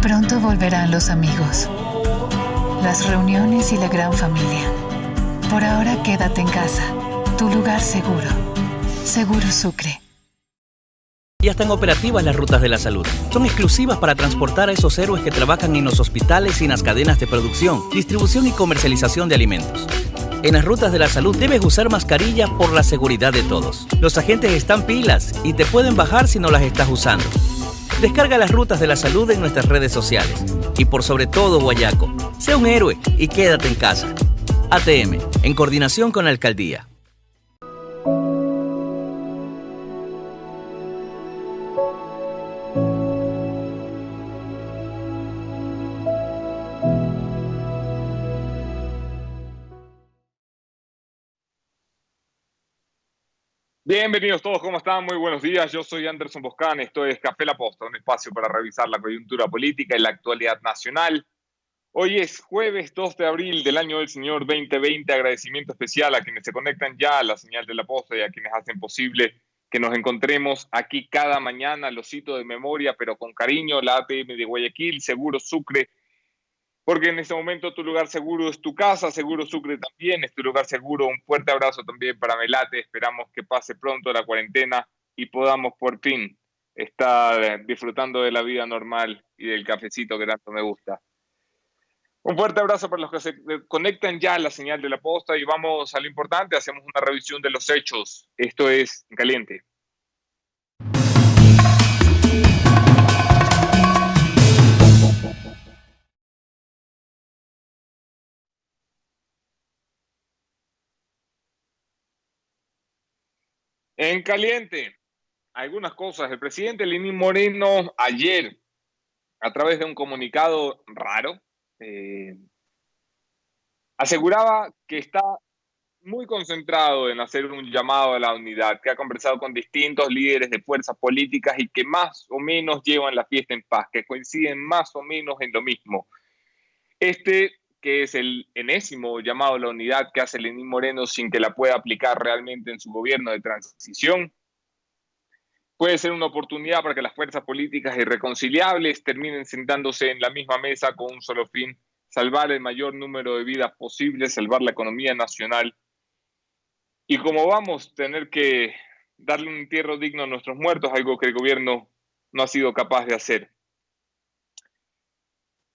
Pronto volverán los amigos, las reuniones y la gran familia. Por ahora quédate en casa, tu lugar seguro. Seguro Sucre. Ya están operativas las rutas de la salud. Son exclusivas para transportar a esos héroes que trabajan en los hospitales y en las cadenas de producción, distribución y comercialización de alimentos. En las rutas de la salud debes usar mascarilla por la seguridad de todos. Los agentes están pilas y te pueden bajar si no las estás usando. Descarga las rutas de la salud en nuestras redes sociales. Y por sobre todo, Guayaco, sé un héroe y quédate en casa. ATM, en coordinación con la Alcaldía. Bienvenidos todos, ¿cómo están? Muy buenos días, yo soy Anderson Boscan, esto es Café La Posta, un espacio para revisar la coyuntura política y la actualidad nacional. Hoy es jueves 2 de abril del año del Señor 2020, agradecimiento especial a quienes se conectan ya a la señal de La Posta y a quienes hacen posible que nos encontremos aquí cada mañana, los cito de memoria, pero con cariño, la ATM de Guayaquil, Seguro Sucre, porque en este momento tu lugar seguro es tu casa, Seguro Sucre también es tu lugar seguro. Un fuerte abrazo también para Melate, esperamos que pase pronto la cuarentena y podamos por fin estar disfrutando de la vida normal y del cafecito que tanto me gusta. Un fuerte abrazo para los que se conectan ya a la señal de La Posta y vamos a lo importante, hacemos una revisión de los hechos. Esto es En Caliente. En Caliente, algunas cosas. El presidente Lenín Moreno ayer, a través de un comunicado raro, aseguraba que está muy concentrado en hacer un llamado a la unidad, que ha conversado con distintos líderes de fuerzas políticas y que más o menos llevan la fiesta en paz, que coinciden más o menos en lo mismo. Este, que es el enésimo llamado a la unidad que hace Lenín Moreno sin que la pueda aplicar realmente en su gobierno de transición, puede ser una oportunidad para que las fuerzas políticas irreconciliables terminen sentándose en la misma mesa con un solo fin: salvar el mayor número de vidas posible, salvar la economía nacional. Y como vamos a tener que darle un entierro digno a nuestros muertos, algo que el gobierno no ha sido capaz de hacer.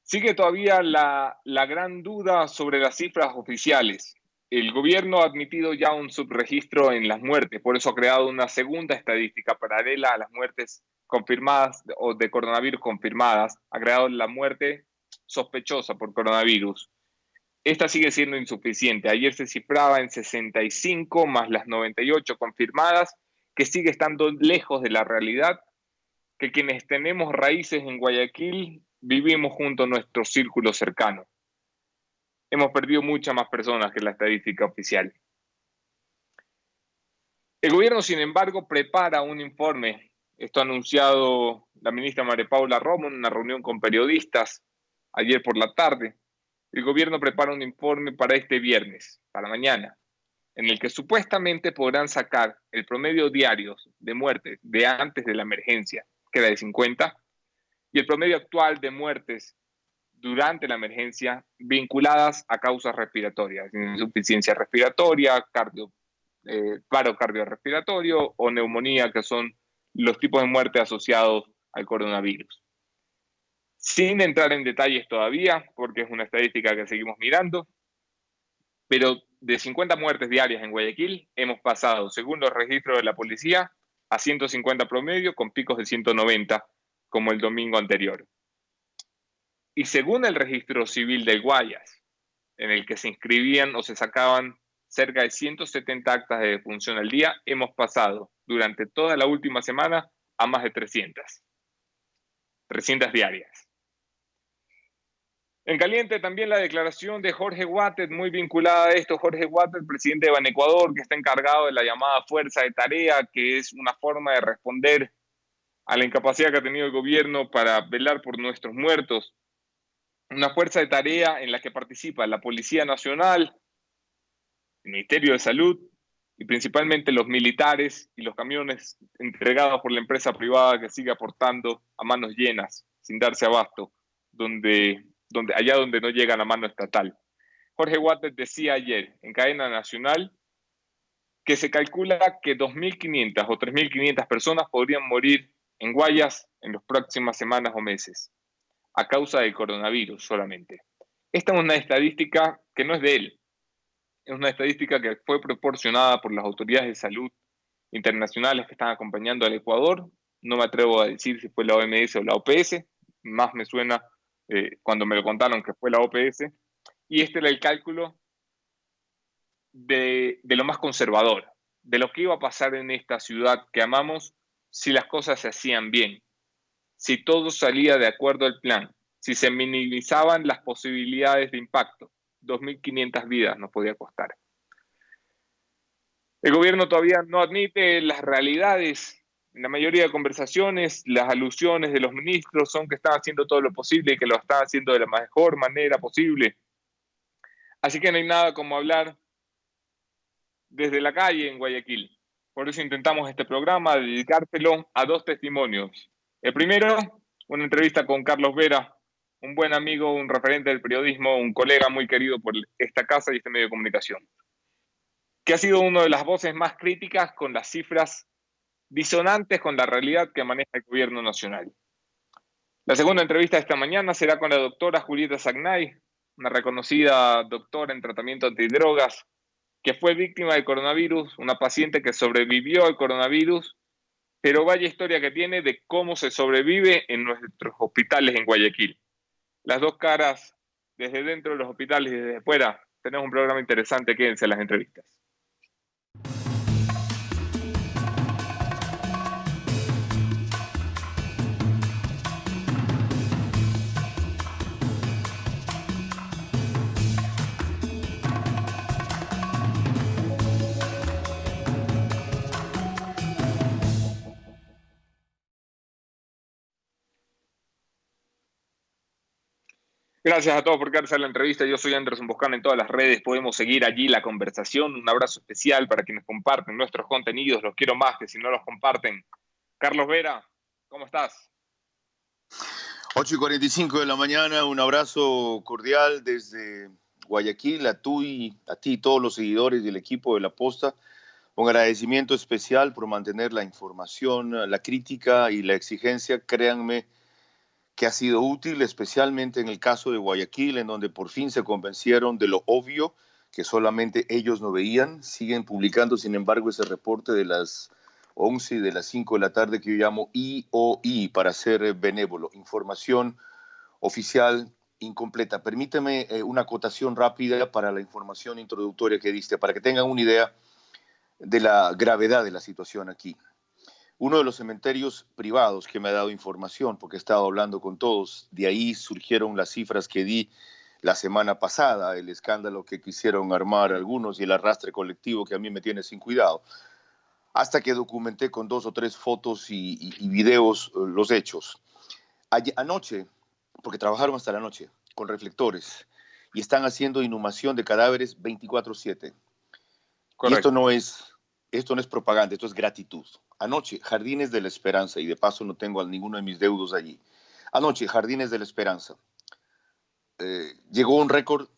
Sigue todavía la gran duda sobre las cifras oficiales. El gobierno ha admitido ya un subregistro en las muertes, por eso ha creado una segunda estadística paralela a las muertes confirmadas o de coronavirus confirmadas. Ha creado la muerte sospechosa por coronavirus. Esta sigue siendo insuficiente. Ayer se cifraba en 65 más las 98 confirmadas, que sigue estando lejos de la realidad, que quienes tenemos raíces en Guayaquil vivimos junto a nuestro círculo cercano. Hemos perdido muchas más personas que la estadística oficial. El gobierno, sin embargo, prepara un informe. Esto ha anunciado la ministra María Paula Romo en una reunión con periodistas ayer por la tarde. El gobierno prepara un informe para este viernes, para mañana, en el que supuestamente podrán sacar el promedio diario de muertes de antes de la emergencia, que era de 50, y el promedio actual de muertes durante la emergencia vinculadas a causas respiratorias, insuficiencia respiratoria, paro cardiorrespiratorio o neumonía, que son los tipos de muerte asociados al coronavirus. Sin entrar en detalles todavía, porque es una estadística que seguimos mirando, pero de 50 muertes diarias en Guayaquil hemos pasado, según los registros de la policía, a 150 promedio, con picos de 190, como el domingo anterior. Y según el registro civil del Guayas, en el que se inscribían o se sacaban cerca de 170 actas de defunción al día, hemos pasado durante toda la última semana a más de 300 diarias. En Caliente también la declaración de Jorge Wattet, muy vinculada a esto. Jorge Wattet, presidente de Banecuador, que está encargado de la llamada fuerza de tarea, que es una forma de responder a la incapacidad que ha tenido el gobierno para velar por nuestros muertos. Una fuerza de tarea en la que participa la Policía Nacional, el Ministerio de Salud y principalmente los militares y los camiones entregados por la empresa privada, que sigue aportando a manos llenas, sin darse abasto, allá donde no llega la mano estatal. Jorge Waters decía ayer en cadena nacional que se calcula que 2.500 o 3.500 personas podrían morir en Guayas en las próximas semanas o meses, a causa del coronavirus solamente. Esta es una estadística que no es de él, es una estadística que fue proporcionada por las autoridades de salud internacionales que están acompañando al Ecuador. No me atrevo a decir si fue la OMS o la OPS, más me suena cuando me lo contaron que fue la OPS, y este era el cálculo de lo más conservador, de lo que iba a pasar en esta ciudad que amamos si las cosas se hacían bien, si todo salía de acuerdo al plan, si se minimizaban las posibilidades de impacto. 2.500 vidas nos podía costar. El gobierno todavía no admite las realidades. En la mayoría de conversaciones, las alusiones de los ministros son que están haciendo todo lo posible y que lo están haciendo de la mejor manera posible. Así que no hay nada como hablar desde la calle en Guayaquil. Por eso intentamos este programa dedicárselo a dos testimonios. El primero, una entrevista con Carlos Vera, un buen amigo, un referente del periodismo, un colega muy querido por esta casa y este medio de comunicación, que ha sido una de las voces más críticas con las cifras disonantes con la realidad que maneja el gobierno nacional. La segunda entrevista de esta mañana será con la doctora Julieta Zagnay, una reconocida doctora en tratamiento antidrogas, que fue víctima del coronavirus, una paciente que sobrevivió al coronavirus, pero vaya historia que tiene de cómo se sobrevive en nuestros hospitales en Guayaquil. Las dos caras, desde dentro de los hospitales y desde fuera. Tenemos un programa interesante, quédense en las entrevistas. Gracias a todos por quedarse a la entrevista. Yo soy Anderson Boscán en todas las redes. Podemos seguir allí la conversación. Un abrazo especial para quienes comparten nuestros contenidos. Los quiero más que si no los comparten. Carlos Vera, ¿cómo estás? 8:45 de la mañana. Un abrazo cordial desde Guayaquil a ti y todos los seguidores del equipo de La Posta. Un agradecimiento especial por mantener la información, la crítica y la exigencia. Créanme que ha sido útil, especialmente en el caso de Guayaquil, en donde por fin se convencieron de lo obvio que solamente ellos no veían. Siguen publicando, sin embargo, ese reporte de las 11 y de las 5 de la tarde que yo llamo IOI, para ser benévolo, información oficial incompleta. Permíteme una acotación rápida para la información introductoria que diste, para que tengan una idea de la gravedad de la situación aquí. Uno de los cementerios privados que me ha dado información, porque he estado hablando con todos, de ahí surgieron las cifras que di la semana pasada, el escándalo que quisieron armar algunos y el arrastre colectivo que a mí me tiene sin cuidado, hasta que documenté con 2 o 3 fotos y videos los hechos. Anoche, porque trabajaron hasta la noche con reflectores y están haciendo inhumación de cadáveres 24/7. Y esto no es propaganda, esto es gratitud. Anoche, Jardines de la Esperanza, y de paso no tengo a ninguno de mis deudos allí. Anoche, Jardines de la Esperanza, llegó un récord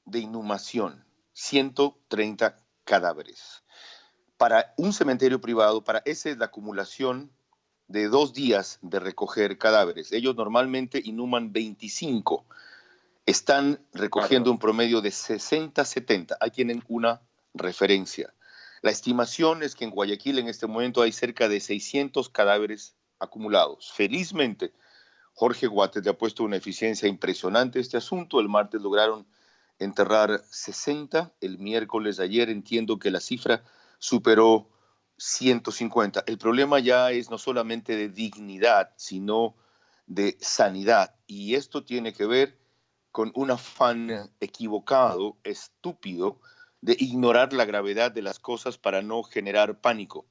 de inhumación, 130 cadáveres. Para un cementerio privado, esa es la acumulación de 2 días de recoger cadáveres. Ellos normalmente inhuman 25. Están recogiendo un promedio de 60, 70. Ahí tienen una referencia. La estimación es que en Guayaquil en este momento hay cerca de 600 cadáveres acumulados. Felizmente, Jorge Waters le ha puesto una eficiencia impresionante a este asunto. El martes lograron enterrar 60. El miércoles ayer entiendo que la cifra superó 150. El problema ya es no solamente de dignidad, sino de sanidad. Y esto tiene que ver con un afán equivocado, estúpido, de ignorar la gravedad de las cosas para no generar pánico.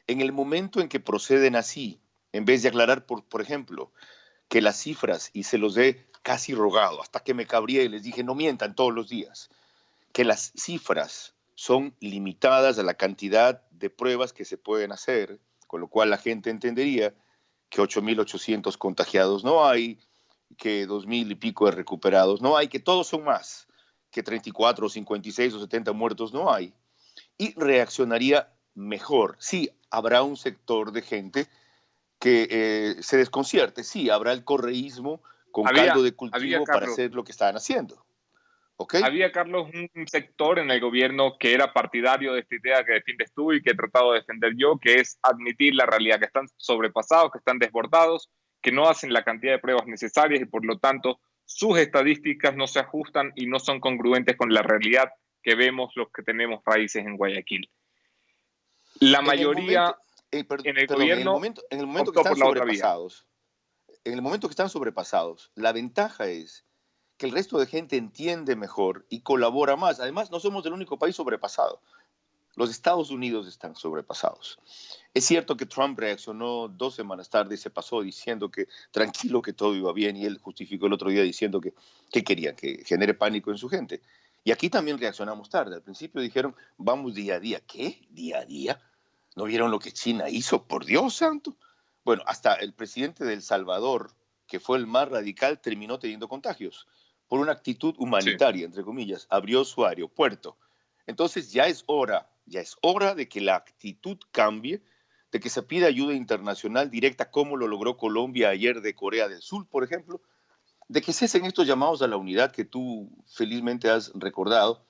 En el momento en que proceden así, en vez de aclarar, por ejemplo, que las cifras, y se los he casi rogado, hasta que me cabrié y les dije, no mientan todos los días, que las cifras son limitadas a la cantidad de pruebas que se pueden hacer, con lo cual la gente entendería que 8.800 contagiados no hay, que 2.000 y pico de recuperados. No hay, que todos son más que 34, 56 o 70 muertos. No hay. Y reaccionaría mejor. Sí, habrá un sector de gente que se desconcierte. Sí, habrá el correísmo con caldo de cultivo para hacer lo que están haciendo. ¿Okay? Había, Carlos, un sector en el gobierno que era partidario de esta idea que defiendes tú y que he tratado de defender yo, que es admitir la realidad, que están sobrepasados, que están desbordados, que no hacen la cantidad de pruebas necesarias y por lo tanto sus estadísticas no se ajustan y no son congruentes con la realidad que vemos los que tenemos raíces en Guayaquil. La mayoría en el momento que están sobrepasados, en el momento que están sobrepasados, la ventaja es que el resto de gente entiende mejor y colabora más. Además, no somos el único país sobrepasado. Los Estados Unidos están sobrepasados. Es cierto que Trump reaccionó 2 semanas tarde y se pasó diciendo que tranquilo, que todo iba bien, y él justificó el otro día diciendo que quería, que genere pánico en su gente. Y aquí también reaccionamos tarde. Al principio dijeron, vamos día a día. ¿Qué? ¿Día a día? ¿No vieron lo que China hizo? ¡Por Dios santo! Bueno, hasta el presidente de El Salvador, que fue el más radical, terminó teniendo contagios por una actitud humanitaria, sí, entre comillas. Abrió su aeropuerto. Entonces ya es hora de que la actitud cambie, de que se pida ayuda internacional directa, como lo logró Colombia ayer de Corea del Sur, por ejemplo, de que cesen estos llamados a la unidad que tú felizmente has recordado,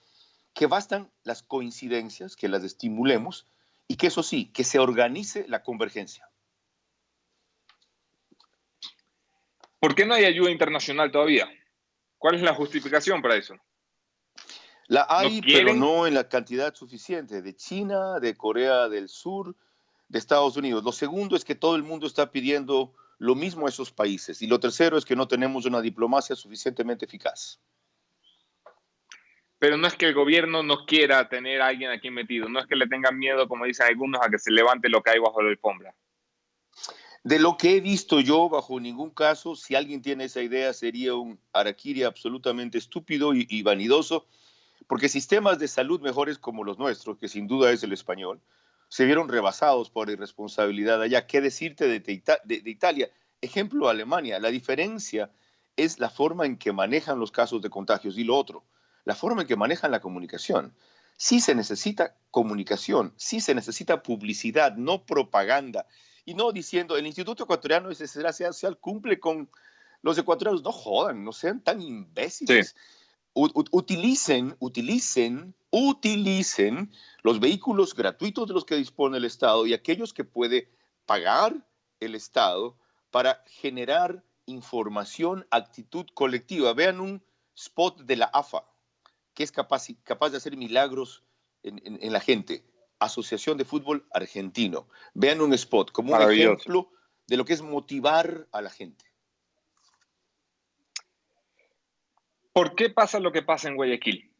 que bastan las coincidencias, que las estimulemos, y que eso sí, que se organice la convergencia. ¿Por qué no hay ayuda internacional todavía? ¿Cuál es la justificación para eso? La hay, pero no en la cantidad suficiente. De China, de Corea del Sur, de Estados Unidos. Lo segundo es que todo el mundo está pidiendo lo mismo a esos países. Y lo tercero es que no tenemos una diplomacia suficientemente eficaz. Pero no es que el gobierno no quiera tener a alguien aquí metido. No es que le tengan miedo, como dicen algunos, a que se levante lo que hay bajo la alfombra. De lo que he visto yo, bajo ningún caso, si alguien tiene esa idea, sería un harakiri absolutamente estúpido y vanidoso, porque sistemas de salud mejores como los nuestros, que sin duda es el español, se vieron rebasados por irresponsabilidad allá. ¿Qué decirte de Italia? Ejemplo, Alemania. La diferencia es la forma en que manejan los casos de contagios y lo otro, la forma en que manejan la comunicación. Sí se necesita comunicación, sí se necesita publicidad, no propaganda. Y no diciendo, el Instituto Ecuatoriano de Seguridad Social cumple con los ecuatorianos. No jodan, no sean tan imbéciles. Sí. Utilicen los vehículos gratuitos de los que dispone el Estado y aquellos que puede pagar el Estado para generar información, actitud colectiva. Vean un spot de la AFA, que es capaz de hacer milagros en la gente. Asociación de Fútbol Argentino. Vean un spot como un ejemplo de lo que es motivar a la gente. ¿Por qué pasa lo que pasa en Guayaquil?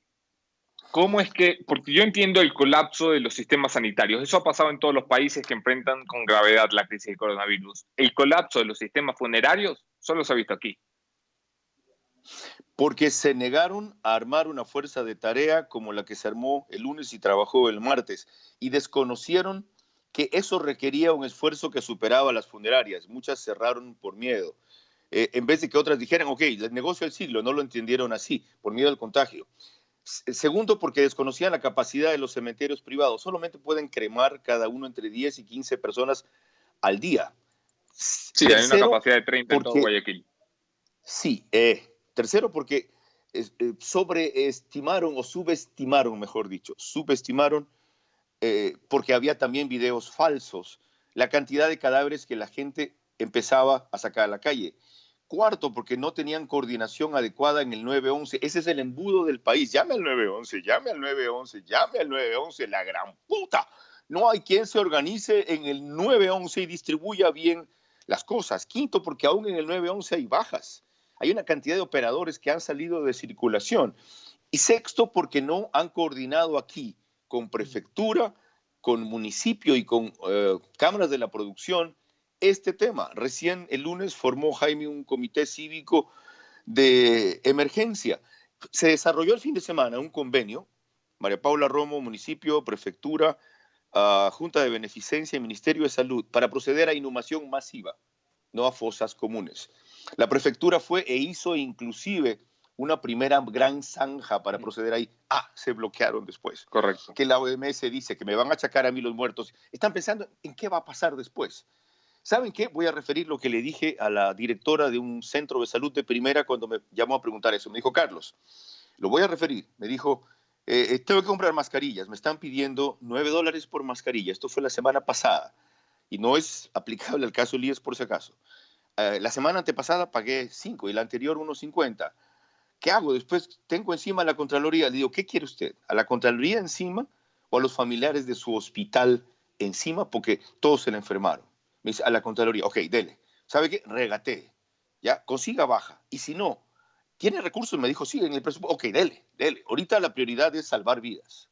¿Cómo es que? Porque yo entiendo el colapso de los sistemas sanitarios. Eso ha pasado en todos los países que enfrentan con gravedad la crisis del coronavirus. El colapso de los sistemas funerarios solo se ha visto aquí. Porque se negaron a armar una fuerza de tarea como la que se armó el lunes y trabajó el martes, y desconocieron que eso requería un esfuerzo que superaba las funerarias. Muchas cerraron por miedo. En vez de que otras dijeran, ok, el negocio del siglo, no lo entendieron así, por miedo al contagio. Segundo, porque desconocían la capacidad de los cementerios privados. Solamente pueden cremar cada uno entre 10 y 15 personas al día. Sí, tercero, hay una capacidad de 30 en todo Guayaquil. Sí, tercero, porque sobreestimaron o subestimaron, mejor dicho, porque había también videos falsos, la cantidad de cadáveres que la gente empezaba a sacar a la calle. Cuarto, porque no tenían coordinación adecuada en el 911. Ese es el embudo del país. Llame al 911, llame al 911, llame al 911, la gran puta. No hay quien se organice en el 911 y distribuya bien las cosas. Quinto, porque aún en el 911 hay bajas. Hay una cantidad de operadores que han salido de circulación. Y sexto, porque no han coordinado aquí con prefectura, con municipio y con cámaras de la producción este tema. Recién el lunes formó Jaime un comité cívico de emergencia. Se desarrolló el fin de semana un convenio, María Paula Romo, municipio, prefectura, Junta de Beneficencia y Ministerio de Salud, para proceder a inhumación masiva, no a fosas comunes. La prefectura fue e hizo inclusive una primera gran zanja para proceder ahí. Se bloquearon después. Correcto. Que la OMS dice que me van a achacar a mí los muertos. Están pensando en qué va a pasar después. ¿Saben qué? Voy a referir lo que le dije a la directora de un centro de salud de primera cuando me llamó a preguntar eso. Me dijo, Carlos, lo voy a referir. Me dijo, tengo que comprar mascarillas. Me están pidiendo $9 por mascarilla. Esto fue la semana pasada. Y no es aplicable al caso Elías por si acaso. La semana antepasada pagué 5 y la anterior 1.50. ¿Qué hago? Después tengo encima a la Contraloría. Le digo, ¿qué quiere usted? ¿A la Contraloría encima o a los familiares de su hospital encima? Porque todos se le enfermaron. Me dice, a la Contraloría. Ok, dele. ¿Sabe qué? Regatee. Ya, consiga baja. Y si no, ¿tiene recursos? Me dijo, sí, en el presupuesto. Ok, dele. Ahorita la prioridad es salvar vidas.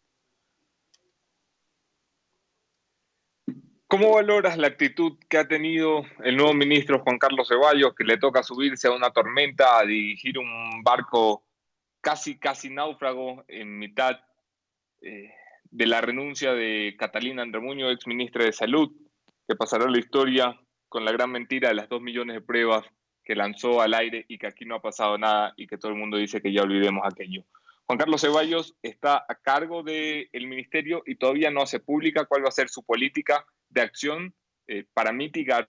¿Cómo valoras la actitud que ha tenido el nuevo ministro Juan Carlos Ceballos, que le toca subirse a una tormenta, a dirigir un barco casi náufrago en mitad de la renuncia de Catalina Andremuño, ex ministra de Salud, que pasará a la historia con la gran mentira de las 2 millones de pruebas que lanzó al aire y que aquí no ha pasado nada y que todo el mundo dice que ya olvidemos aquello? Juan Carlos Ceballos está a cargo del ministerio y todavía no hace pública cuál va a ser su política de acción para mitigar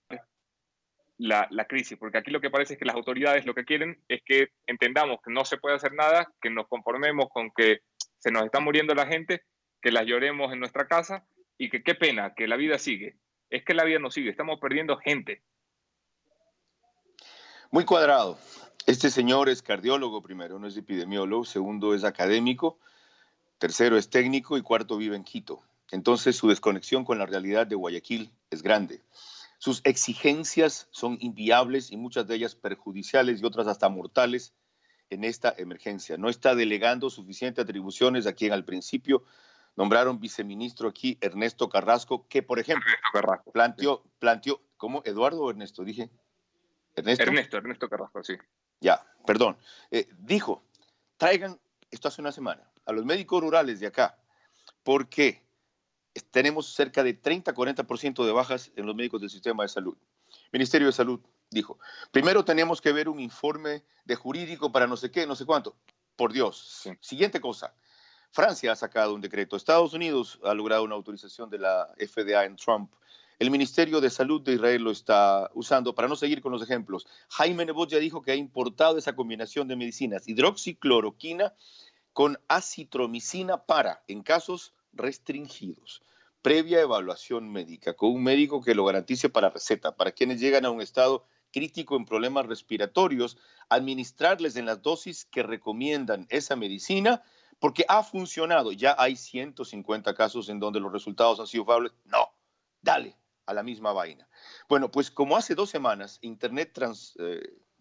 la crisis, porque aquí lo que parece es que las autoridades lo que quieren es que entendamos que no se puede hacer nada, que nos conformemos con que se nos está muriendo la gente, que las lloremos en nuestra casa y que qué pena, que la vida sigue. Es que la vida no sigue, estamos perdiendo gente. Muy cuadrado. Este señor es cardiólogo primero, no es epidemiólogo, segundo es académico, tercero es técnico y cuarto vive en Quito. Entonces su desconexión con la realidad de Guayaquil es grande. Sus exigencias son inviables y muchas de ellas perjudiciales y otras hasta mortales en esta emergencia. No está delegando suficientes atribuciones a quien al principio nombraron viceministro aquí, Ernesto Carrasco, que por ejemplo planteó, ¿cómo? ¿Eduardo o Ernesto? Dije. Ernesto Carrasco, sí. Ya, perdón. Dijo, traigan, esto hace una semana, a los médicos rurales de acá, porque tenemos cerca de 30-40% de bajas en los médicos del sistema de salud. Ministerio de Salud dijo, primero tenemos que ver un informe de jurídico para no sé qué, no sé cuánto. Por Dios. Sí. Siguiente cosa. Francia ha sacado un decreto. Estados Unidos ha logrado una autorización de la FDA en Trump. El Ministerio de Salud de Israel lo está usando. Para no seguir con los ejemplos, Jaime Nebot ya dijo que ha importado esa combinación de medicinas, hidroxicloroquina con acitromicina en casos restringidos, previa evaluación médica, con un médico que lo garantice para receta, para quienes llegan a un estado crítico en problemas respiratorios, administrarles en las dosis que recomiendan esa medicina, porque ha funcionado. Ya hay 150 casos en donde los resultados han sido favorables. No, dale a la misma vaina. Bueno, pues como hace 2 semanas Internet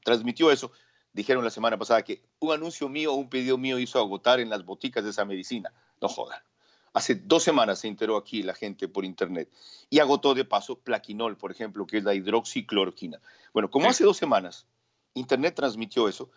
transmitió eso, dijeron la semana pasada que un anuncio mío, un pedido mío hizo agotar en las boticas de esa medicina. No jodan. Hace 2 semanas se enteró aquí la gente por Internet y agotó de paso Plaquinol, por ejemplo, que es la hidroxicloroquina. Bueno, como hace 2 semanas Internet transmitió eso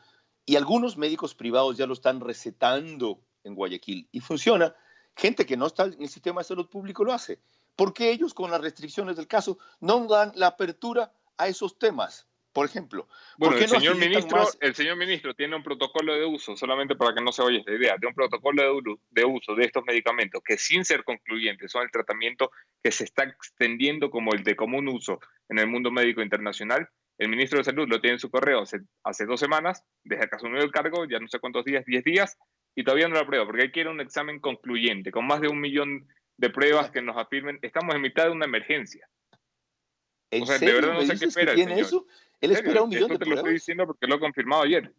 y algunos médicos privados ya lo están recetando en Guayaquil y funciona. Gente que no está en el sistema de salud público lo hace. ¿Por qué ellos, con las restricciones del caso, no dan la apertura a esos temas? Por ejemplo, bueno, el señor ministro tiene un protocolo de uso, solamente para que no se vaya esta idea, tiene un protocolo de uso de estos medicamentos que, sin ser concluyentes, son el tratamiento que se está extendiendo como el de común uso en el mundo médico internacional. El ministro de Salud lo tiene en su correo hace 2 semanas, desde que asumió el cargo, ya no sé cuántos días, 10 días, y todavía no lo aprueba, porque quiere un examen concluyente, con más de 1 millón de pruebas que nos afirmen. Estamos en mitad de una emergencia. ¿En serio? De verdad no sé qué espera el señor. Eso? Él espera 1 millón de pruebas. Esto te lo estoy diciendo porque lo he confirmado ayer.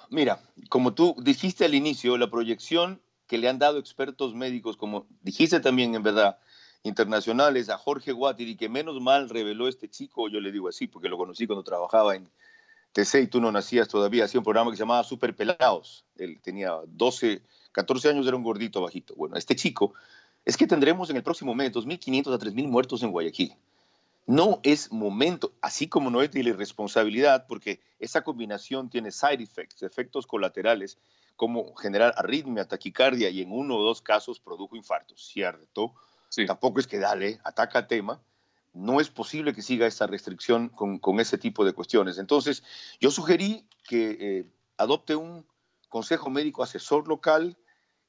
Mira, como tú dijiste al inicio, la proyección que le han dado expertos médicos, como dijiste también en verdad, internacionales, a Jorge Guattiri, que menos mal reveló este chico, yo le digo así, porque lo conocí cuando trabajaba en TC y tú no nacías todavía, hacía un programa que se llamaba Super Pelados. Él tenía 14 años, era un gordito bajito. Bueno, este chico, es que tendremos en el próximo mes 2.500 a 3.000 muertos en Guayaquil. No es momento, así como no es de la irresponsabilidad, porque esa combinación tiene side effects, efectos colaterales, como generar arritmia, taquicardia, y en 1 o 2 casos produjo infartos, ¿cierto? Sí. Tampoco es que dale, ataca tema. no es posible que siga esta restricción con ese tipo de cuestiones. Entonces, yo sugerí que adopte un consejo médico asesor local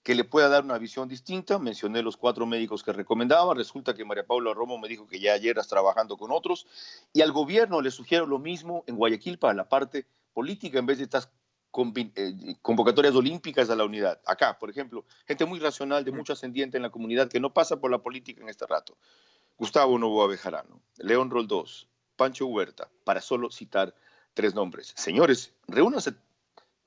que le pueda dar una visión distinta. Mencioné los 4 médicos que recomendaba. Resulta que María Paula Romo me dijo que ya ayer estás trabajando con otros. Y al gobierno le sugiero lo mismo en Guayaquil para la parte política, en vez de estas convocatorias olímpicas a la unidad. Acá, por ejemplo, gente muy racional, de mucho ascendiente en la comunidad, que no pasa por la política en este rato. Gustavo Noboa Bejarano, León Roldós, Pancho Huerta, para solo citar 3 nombres. Señores, reúnanse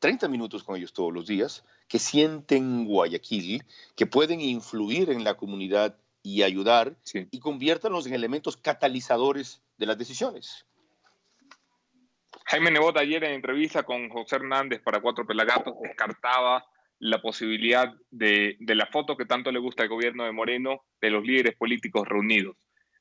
30 minutos con ellos todos los días, que sienten Guayaquil, que pueden influir en la comunidad y ayudar, sí, y conviértanlos en elementos catalizadores de las decisiones. Jaime Nebot ayer en entrevista con José Hernández para Cuatro Pelagatos descartaba la posibilidad de la foto que tanto le gusta al gobierno de Moreno de los líderes políticos reunidos.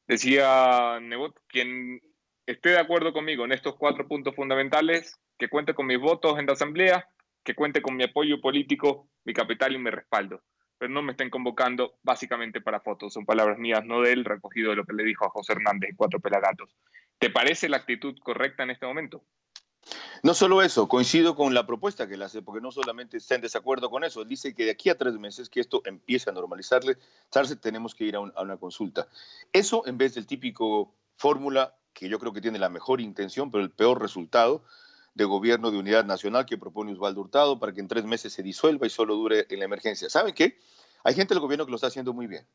Decía Nebot, quien esté de acuerdo conmigo en estos 4 puntos fundamentales, que cuente con mis votos en la asamblea, que cuente con mi apoyo político, mi capital y mi respaldo. Pero no me estén convocando básicamente para fotos. Son palabras mías, no de él, recogido de lo que le dijo a José Hernández en Cuatro Pelagatos. ¿Te parece la actitud correcta en este momento? No solo eso, coincido con la propuesta que él hace, porque no solamente está en desacuerdo con eso, él dice que de aquí a 3 meses que esto empiece a normalizarse, tenemos que ir a una consulta. Eso en vez del típico fórmula que yo creo que tiene la mejor intención, pero el peor resultado, de gobierno de unidad nacional que propone Osvaldo Hurtado para que en 3 meses se disuelva y solo dure en la emergencia. ¿Saben qué? Hay gente del gobierno que lo está haciendo muy bien,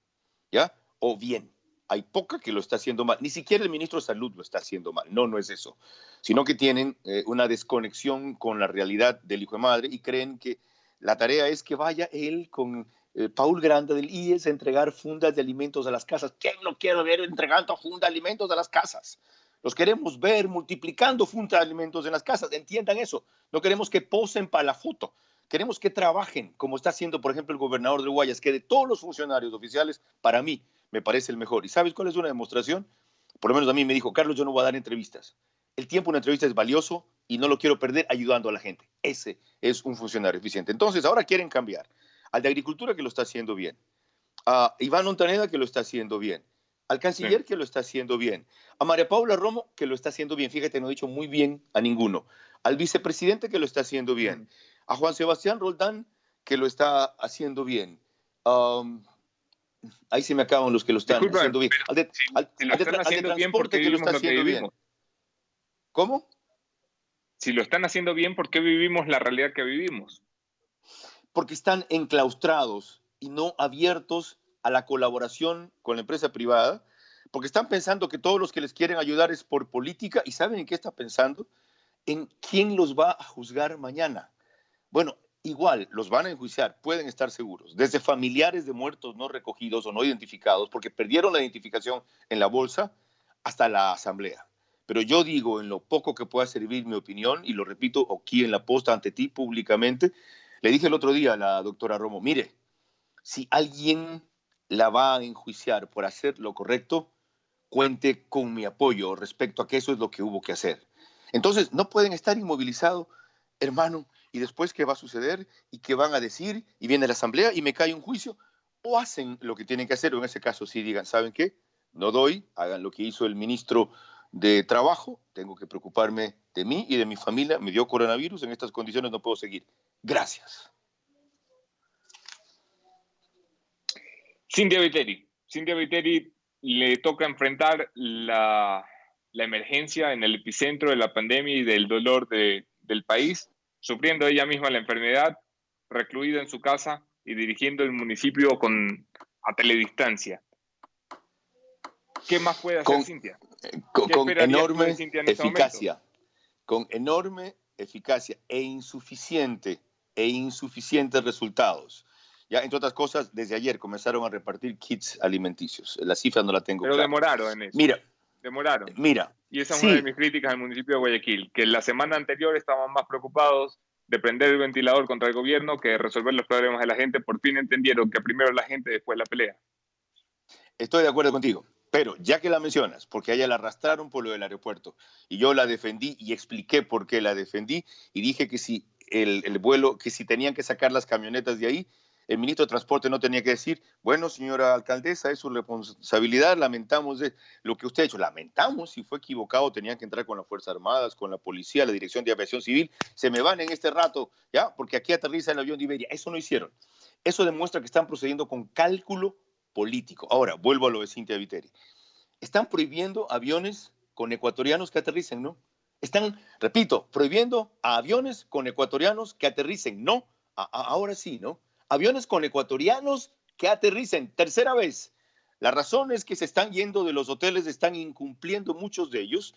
¿ya? O bien. Hay poca que lo está haciendo mal. Ni siquiera el ministro de Salud lo está haciendo mal. No, no es eso. Sino que tienen una desconexión con la realidad del hijo de madre y creen que la tarea es que vaya él con Paul Granda del IES a entregar fundas de alimentos a las casas. ¿Quién no quiere ver entregando fundas de alimentos a las casas? Los queremos ver multiplicando fundas de alimentos en las casas. Entiendan eso. No queremos que posen para la foto. Queremos que trabajen, como está haciendo, por ejemplo, el gobernador de Guayas, que de todos los funcionarios oficiales, para mí, me parece el mejor. ¿Y sabes cuál es una demostración? Por lo menos a mí me dijo, Carlos, yo no voy a dar entrevistas. El tiempo de una entrevista es valioso y no lo quiero perder ayudando a la gente. Ese es un funcionario eficiente. Entonces, ahora quieren cambiar al de Agricultura, que lo está haciendo bien, a Iván Montaneda, que lo está haciendo bien, al canciller, que lo está haciendo bien, a María Paula Romo, que lo está haciendo bien. Fíjate, no he dicho muy bien a ninguno. Al vicepresidente, que lo está haciendo bien. A Juan Sebastián Roldán, que lo está haciendo bien. Ahí se me acaban los que lo están haciendo bien. Al de transporte, que lo está haciendo bien. ¿Cómo? Si lo están haciendo bien, ¿por qué vivimos la realidad que vivimos? Porque están enclaustrados y no abiertos a la colaboración con la empresa privada, porque están pensando que todos los que les quieren ayudar es por política. ¿Y saben en qué está pensando? En quién los va a juzgar mañana. Bueno, igual los van a enjuiciar, pueden estar seguros, desde familiares de muertos no recogidos o no identificados, porque perdieron la identificación en la bolsa, hasta la asamblea. Pero yo digo, en lo poco que pueda servir mi opinión, y lo repito aquí en la posta ante ti públicamente, le dije el otro día a la doctora Romo, mire, si alguien la va a enjuiciar por hacer lo correcto, cuente con mi apoyo respecto a que eso es lo que hubo que hacer. Entonces, no pueden estar inmovilizados, hermano, y después qué va a suceder y qué van a decir, y viene la asamblea y me cae un juicio, o hacen lo que tienen que hacer, o en ese caso sí digan, ¿saben qué? No doy, hagan lo que hizo el ministro de Trabajo, tengo que preocuparme de mí y de mi familia, me dio coronavirus, en estas condiciones no puedo seguir. Gracias. Cintia Viteri le toca enfrentar la emergencia en el epicentro de la pandemia y del dolor del país, sufriendo ella misma la enfermedad, recluida en su casa y dirigiendo el municipio a teledistancia. ¿Qué más puede hacer Cintia? Con enorme eficacia, con enorme eficacia e insuficientes resultados. Ya, entre otras cosas, desde ayer comenzaron a repartir kits alimenticios. La cifra no la tengo clara. Pero demoraron en eso. Demoraron. Mira. Y esa es una de mis críticas al municipio de Guayaquil, que la semana anterior estaban más preocupados de prender el ventilador contra el gobierno que de resolver los problemas de la gente. Por fin entendieron que primero la gente, después la pelea. Estoy de acuerdo contigo. Pero ya que la mencionas, porque a ella la arrastraron por lo del aeropuerto, y yo la defendí y expliqué por qué la defendí, y dije que si el vuelo, que si tenían que sacar las camionetas de ahí, el ministro de Transporte no tenía que decir, bueno, señora alcaldesa, es su responsabilidad, lamentamos lo que usted ha hecho. Lamentamos, si fue equivocado, tenían que entrar con las Fuerzas Armadas, con la policía, la Dirección de Aviación Civil. Se me van en este rato, ¿ya? Porque aquí aterriza el avión de Iberia. Eso no hicieron. Eso demuestra que están procediendo con cálculo político. Ahora, vuelvo a lo de Cynthia Viteri. Están prohibiendo aviones con ecuatorianos que aterricen, ¿no? Están, repito, prohibiendo a aviones con ecuatorianos que aterricen, ¿no? Ahora sí, ¿no? Aviones con ecuatorianos que aterricen, tercera vez. La razón es que se están yendo de los hoteles, están incumpliendo muchos de ellos,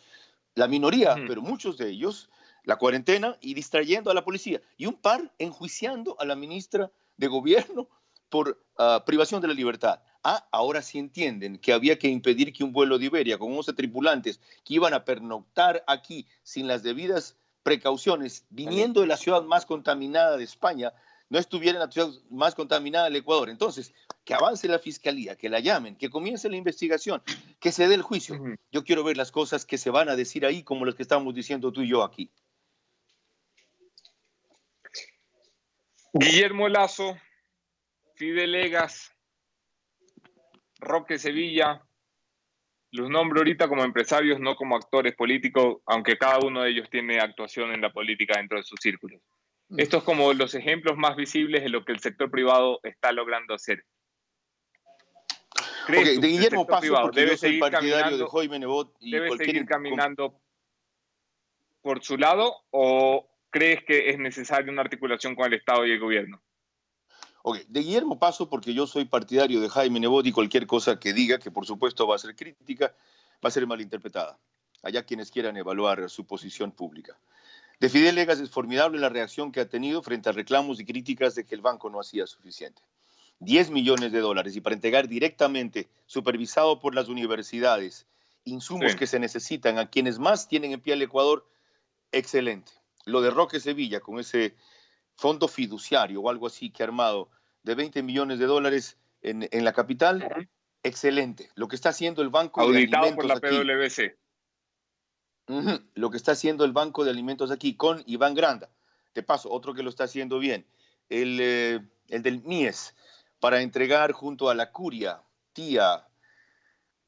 la minoría, pero muchos de ellos, la cuarentena y distrayendo a la policía. Y un par enjuiciando a la ministra de Gobierno por privación de la libertad. Ahora sí entienden que había que impedir que un vuelo de Iberia con 11 tripulantes que iban a pernoctar aquí sin las debidas precauciones, viniendo de la ciudad más contaminada de España, no estuviera en la ciudad más contaminada del Ecuador. Entonces, que avance la fiscalía, que la llamen, que comience la investigación, que se dé el juicio. Yo quiero ver las cosas que se van a decir ahí como las que estamos diciendo tú y yo aquí. Guillermo Lasso, Fidel Egas, Roque Sevilla, los nombro ahorita como empresarios, no como actores políticos, aunque cada uno de ellos tiene actuación en la política dentro de sus círculos. Estos como los ejemplos más visibles de lo que el sector privado está logrando hacer. Okay, de Guillermo paso porque yo soy partidario de Jaime Nebot. ¿Debe seguir caminando por su lado o crees que es necesaria una articulación con el Estado y el gobierno? Okay, de Guillermo paso porque yo soy partidario de Jaime Nebot y cualquier cosa que diga, que por supuesto va a ser crítica, va a ser malinterpretada. Allá quienes quieran evaluar su posición pública. De Fidel Egas es formidable la reacción que ha tenido frente a reclamos y críticas de que el banco no hacía suficiente. 10 millones de dólares y para entregar directamente, supervisado por las universidades, insumos que se necesitan a quienes más tienen en pie al Ecuador, excelente. Lo de Roque Sevilla con ese fondo fiduciario o algo así que ha armado de 20 millones de dólares en la capital, excelente. Lo que está haciendo el Banco auditado de Alimentos por la PwC. Lo que está haciendo el Banco de Alimentos aquí con Iván Granda. De paso, otro que lo está haciendo bien, el del MIES, para entregar junto a la Curia, TIA,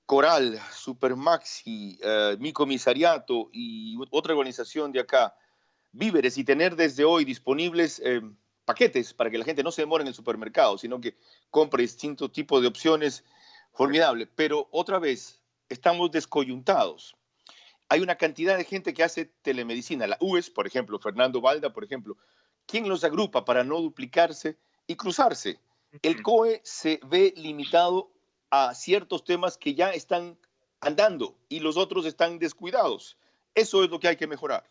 Coral, Supermaxi, mi comisariato y otra organización de acá, víveres y tener desde hoy disponibles paquetes para que la gente no se demore en el supermercado, sino que compre distintos tipos de opciones, formidable. Pero otra vez, estamos descoyuntados. Hay una cantidad de gente que hace telemedicina. La UES, por ejemplo, Fernando Valda, por ejemplo. ¿Quién los agrupa para no duplicarse y cruzarse? El COE se ve limitado a ciertos temas que ya están andando y los otros están descuidados. Eso es lo que hay que mejorar.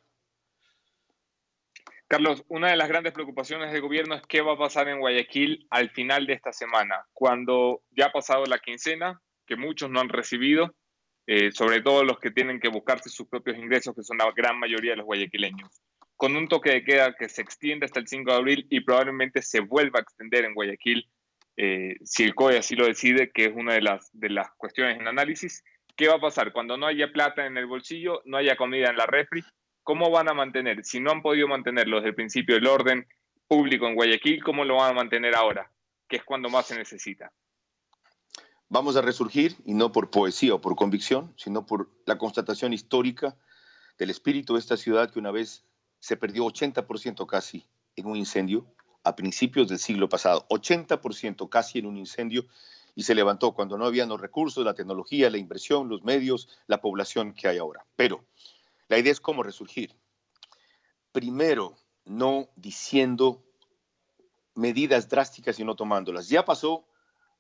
Carlos, una de las grandes preocupaciones del gobierno es qué va a pasar en Guayaquil al final de esta semana, cuando ya ha pasado la quincena, que muchos no han recibido, sobre todo los que tienen que buscarse sus propios ingresos, que son la gran mayoría de los guayaquileños, con un toque de queda que se extiende hasta el 5 de abril y probablemente se vuelva a extender en Guayaquil, si el COE así lo decide, que es una de las cuestiones en análisis. ¿Qué va a pasar cuando no haya plata en el bolsillo, no haya comida en la refri? ¿Cómo van a mantener? Si no han podido mantenerlo desde el principio el orden público en Guayaquil, ¿cómo lo van a mantener ahora? Que es cuando más se necesita. Vamos a resurgir, y no por poesía o por convicción, sino por la constatación histórica del espíritu de esta ciudad que una vez se perdió 80% casi en un incendio a principios del siglo pasado. 80% casi en un incendio y se levantó cuando no habían los recursos, la tecnología, la inversión, los medios, la población que hay ahora. Pero la idea es cómo resurgir. Primero, no diciendo medidas drásticas y no tomándolas. Ya pasó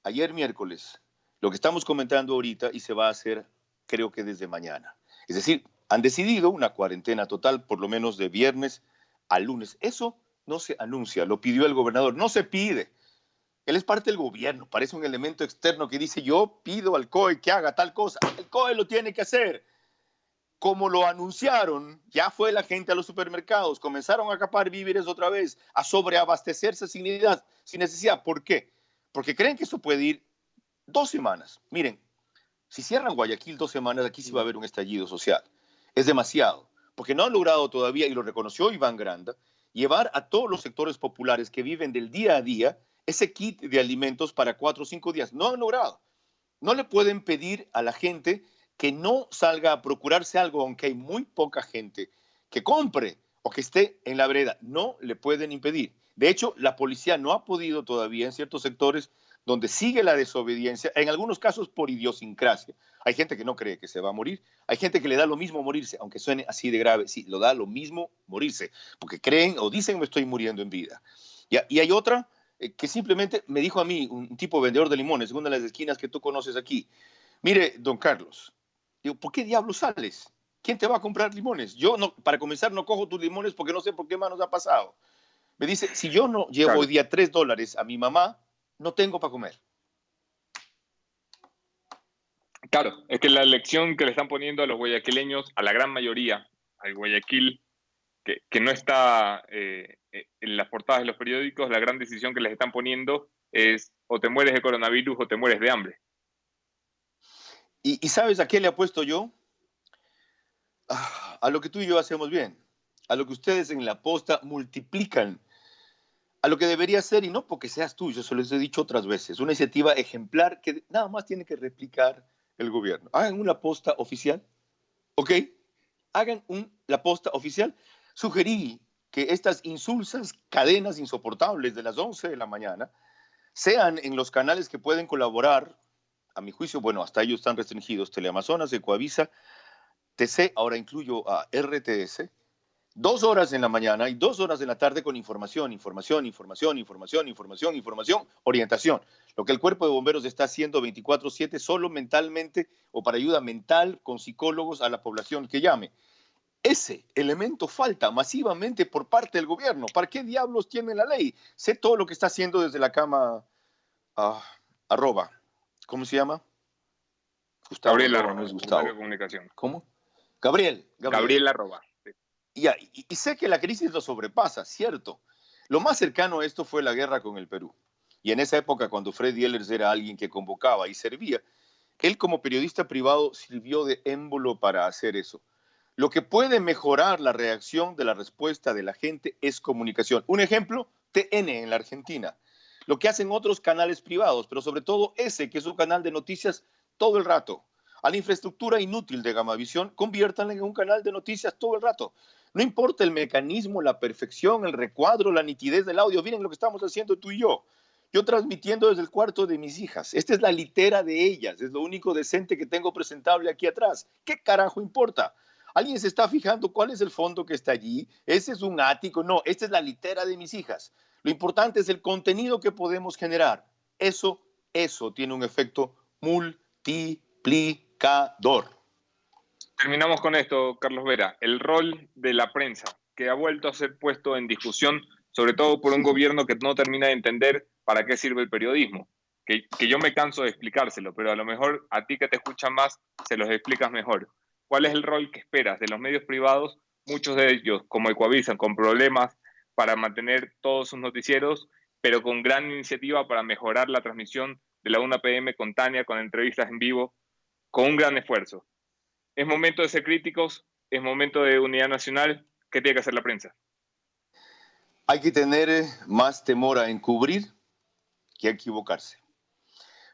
ayer miércoles lo que estamos comentando ahorita y se va a hacer, creo que desde mañana. Es decir, han decidido una cuarentena total por lo menos de viernes a lunes. Eso no se anuncia, lo pidió el gobernador, no se pide. Él es parte del gobierno, parece un elemento externo que dice yo pido al COE que haga tal cosa. El COE lo tiene que hacer. Como lo anunciaron, ya fue la gente a los supermercados, comenzaron a acapar víveres otra vez, a sobreabastecerse sin necesidad. ¿Por qué? Porque creen que eso puede ir 2 semanas. Miren, si cierran Guayaquil 2 semanas, aquí sí va a haber un estallido social. Es demasiado, porque no han logrado todavía, y lo reconoció Iván Granda, llevar a todos los sectores populares que viven del día a día ese kit de alimentos para 4 o 5 días. No han logrado. No le pueden pedir a la gente que no salga a procurarse algo, aunque hay muy poca gente que compre o que esté en la vereda. No le pueden impedir. De hecho, la policía no ha podido todavía en ciertos sectores donde sigue la desobediencia, en algunos casos por idiosincrasia. Hay gente que no cree que se va a morir, hay gente que le da lo mismo morirse, aunque suene así de grave, sí, lo da lo mismo morirse, porque creen o dicen me estoy muriendo en vida. Y hay otra que simplemente me dijo a mí, un tipo vendedor de limones, en una de las esquinas que tú conoces aquí, mire, don Carlos, digo, ¿por qué diablos sales? ¿Quién te va a comprar limones? Yo, no, para comenzar, no cojo tus limones porque no sé por qué manos ha pasado. Me dice, si yo no llevo hoy día $3 a mi mamá, no tengo para comer. Claro, es que la lección que le están poniendo a los guayaquileños, a la gran mayoría, al Guayaquil, que no está en las portadas de los periódicos, la gran decisión que les están poniendo es o te mueres de coronavirus o te mueres de hambre. ¿Y sabes a qué le apuesto yo? A lo que tú y yo hacemos bien, a lo que ustedes en la posta multiplican, a lo que debería ser, y no porque seas tú, yo se los he dicho otras veces, una iniciativa ejemplar que nada más tiene que replicar el gobierno. Hagan una posta oficial, ¿ok? Hagan la posta oficial. Sugerí que estas insulsas cadenas insoportables de las 11 de la mañana sean en los canales que pueden colaborar, a mi juicio, bueno, hasta ellos están restringidos, Teleamazonas, Ecoavisa, TC, ahora incluyo a RTS, 2 horas en la mañana y 2 horas en la tarde con información, orientación. Lo que el cuerpo de bomberos está haciendo 24/7 solo mentalmente o para ayuda mental con psicólogos a la población que llame. Ese elemento falta masivamente por parte del gobierno. ¿Para qué diablos tiene la ley? Sé todo lo que está haciendo desde la cama arroba. ¿Cómo se llama? Gustavo Gabriel Arroba, no es Gustavo. Comunicación. ¿Cómo? Gabriel Arroba. Sí. Y sé que la crisis lo sobrepasa, cierto. Lo más cercano a esto fue la guerra con el Perú. Y en esa época, cuando Freddy Ehlers era alguien que convocaba y servía, él como periodista privado sirvió de émbolo para hacer eso. Lo que puede mejorar la reacción de la respuesta de la gente es comunicación. Un ejemplo, TN en la Argentina. Lo que hacen otros canales privados, pero sobre todo ese, que es un canal de noticias todo el rato. A la infraestructura inútil de Gamavisión, conviértanla en un canal de noticias todo el rato. No importa el mecanismo, la perfección, el recuadro, la nitidez del audio. Miren lo que estamos haciendo tú y yo. Yo transmitiendo desde el cuarto de mis hijas. Esta es la litera de ellas. Es lo único decente que tengo presentable aquí atrás. ¿Qué carajo importa? ¿Alguien se está fijando cuál es el fondo que está allí? ¿Ese es un ático? No, esta es la litera de mis hijas. Lo importante es el contenido que podemos generar. Eso tiene un efecto multiplicador. Terminamos con esto, Carlos Vera. El rol de la prensa, que ha vuelto a ser puesto en discusión, sobre todo por un gobierno que no termina de entender para qué sirve el periodismo. Que yo me canso de explicárselo, pero a lo mejor a ti que te escuchan más, se los explicas mejor. ¿Cuál es el rol que esperas de los medios privados? Muchos de ellos, como Ecoavisa, con problemas para mantener todos sus noticieros, pero con gran iniciativa para mejorar la transmisión de la 1 p.m. con Tania, con entrevistas en vivo, con un gran esfuerzo. Es momento de ser críticos, es momento de unidad nacional. ¿Qué tiene que hacer la prensa? Hay que tener más temor a encubrir que a equivocarse.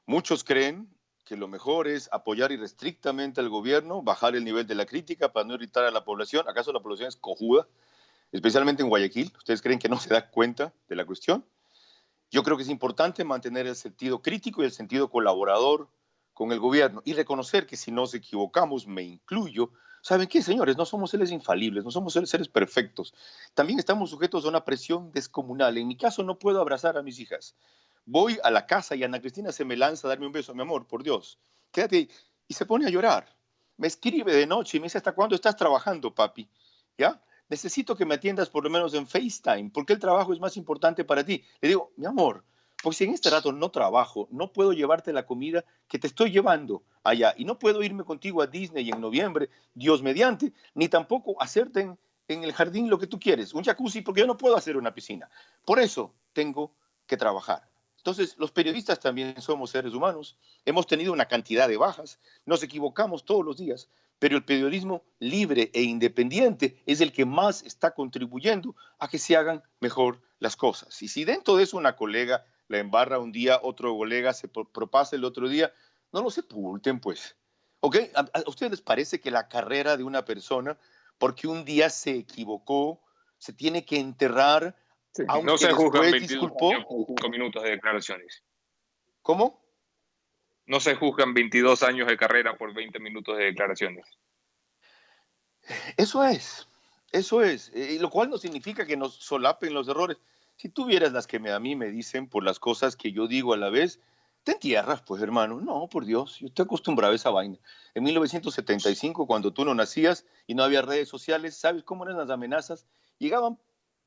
Muchos creen que lo mejor es apoyar irrestrictamente al gobierno, bajar el nivel de la crítica para no irritar a la población. ¿Acaso la población es cojuda? Especialmente en Guayaquil. ¿Ustedes creen que no se da cuenta de la cuestión? Yo creo que es importante mantener el sentido crítico y el sentido colaborador con el gobierno y reconocer que si nos equivocamos, me incluyo, ¿saben qué, señores? No somos seres infalibles, no somos seres perfectos. También estamos sujetos a una presión descomunal. En mi caso no puedo abrazar a mis hijas. Voy a la casa y Ana Cristina se me lanza a darme un beso. Mi amor, por Dios, quédate ahí. Y se pone a llorar. Me escribe de noche y me dice, ¿hasta cuándo estás trabajando, papi? ¿Ya? Necesito que me atiendas por lo menos en FaceTime, porque el trabajo es más importante para ti. Le digo, mi amor, porque si en este rato no trabajo, no puedo llevarte la comida que te estoy llevando allá. Y no puedo irme contigo a Disney en noviembre, Dios mediante, ni tampoco hacerte en el jardín lo que tú quieres, un jacuzzi, porque yo no puedo hacer una piscina. Por eso tengo que trabajar. Entonces, los periodistas también somos seres humanos. Hemos tenido una cantidad de bajas, nos equivocamos todos los días, pero el periodismo libre e independiente es el que más está contribuyendo a que se hagan mejor las cosas. Y si dentro de eso una colega la embarra un día, otro colega se propasa el otro día, no lo sepulten, pues. ¿Ok? ¿A ustedes les parece que la carrera de una persona, porque un día se equivocó, se tiene que enterrar, Sí. No aunque se juzgan después 22 disculpó? años por 5 minutos de declaraciones. ¿Cómo? No se juzgan 22 años de carrera por 20 minutos de declaraciones. Eso es, eso es. Lo cual no significa que nos solapen los errores. Si tú vieras las que a mí me dicen por las cosas que yo digo a la vez, te entierras, pues, hermano. No, por Dios, yo estoy acostumbrado a esa vaina. En 1975, cuando tú no nacías y no había redes sociales, ¿sabes cómo eran las amenazas? Llegaban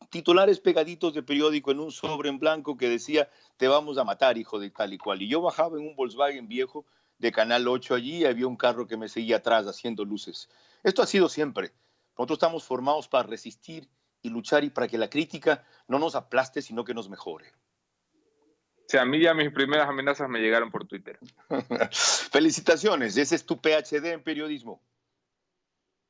titulares pegaditos de periódico en un sobre en blanco que decía, te vamos a matar, hijo de tal y cual. Y yo bajaba en un Volkswagen viejo de Canal 8 allí y había un carro que me seguía atrás haciendo luces. Esto ha sido siempre. Nosotros estamos formados para resistir y luchar y para que la crítica no nos aplaste, sino que nos mejore. O sea, a mí ya mis primeras amenazas me llegaron por Twitter. Felicitaciones, ese es tu PhD en periodismo.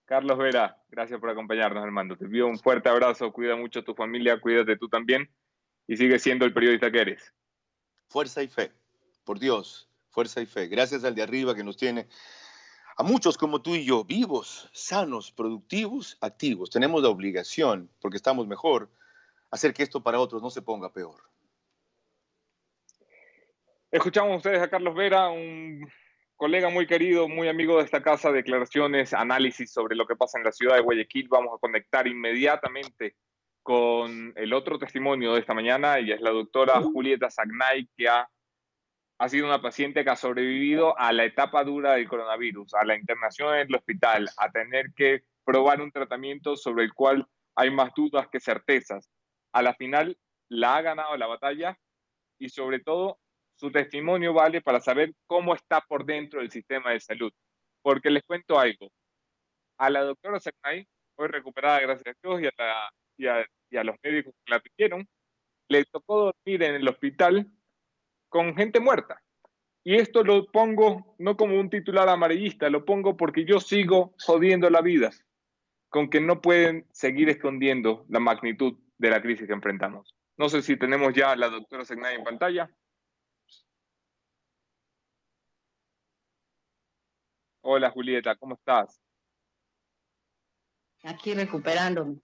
Carlos Vera, gracias por acompañarnos, hermano. Te envío un fuerte abrazo, cuida mucho a tu familia, cuídate tú también y sigue siendo el periodista que eres. Fuerza y fe, por Dios, fuerza y fe. Gracias al de arriba que nos tiene a muchos como tú y yo, vivos, sanos, productivos, activos. Tenemos la obligación, porque estamos mejor, hacer que esto para otros no se ponga peor. Escuchamos ustedes a Carlos Vera, un colega muy querido, muy amigo de esta casa, declaraciones, análisis sobre lo que pasa en la ciudad de Guayaquil. Vamos a conectar inmediatamente con el otro testimonio de esta mañana. Ella es la doctora Julieta Sagnay, que ha sido una paciente que ha sobrevivido a la etapa dura del coronavirus, a la internación en el hospital, a tener que probar un tratamiento sobre el cual hay más dudas que certezas. A la final la ha ganado la batalla y sobre todo su testimonio vale para saber cómo está por dentro del sistema de salud. Porque les cuento algo, a la doctora Sagnay, hoy recuperada gracias a Dios y a los médicos que la atendieron, le tocó dormir en el hospital con gente muerta. Y esto lo pongo no como un titular amarillista, lo pongo porque yo sigo jodiendo la vida con que no pueden seguir escondiendo la magnitud de la crisis que enfrentamos. No sé si tenemos ya a la doctora Sagnay en pantalla. Hola Julieta, ¿cómo estás? Aquí recuperándome.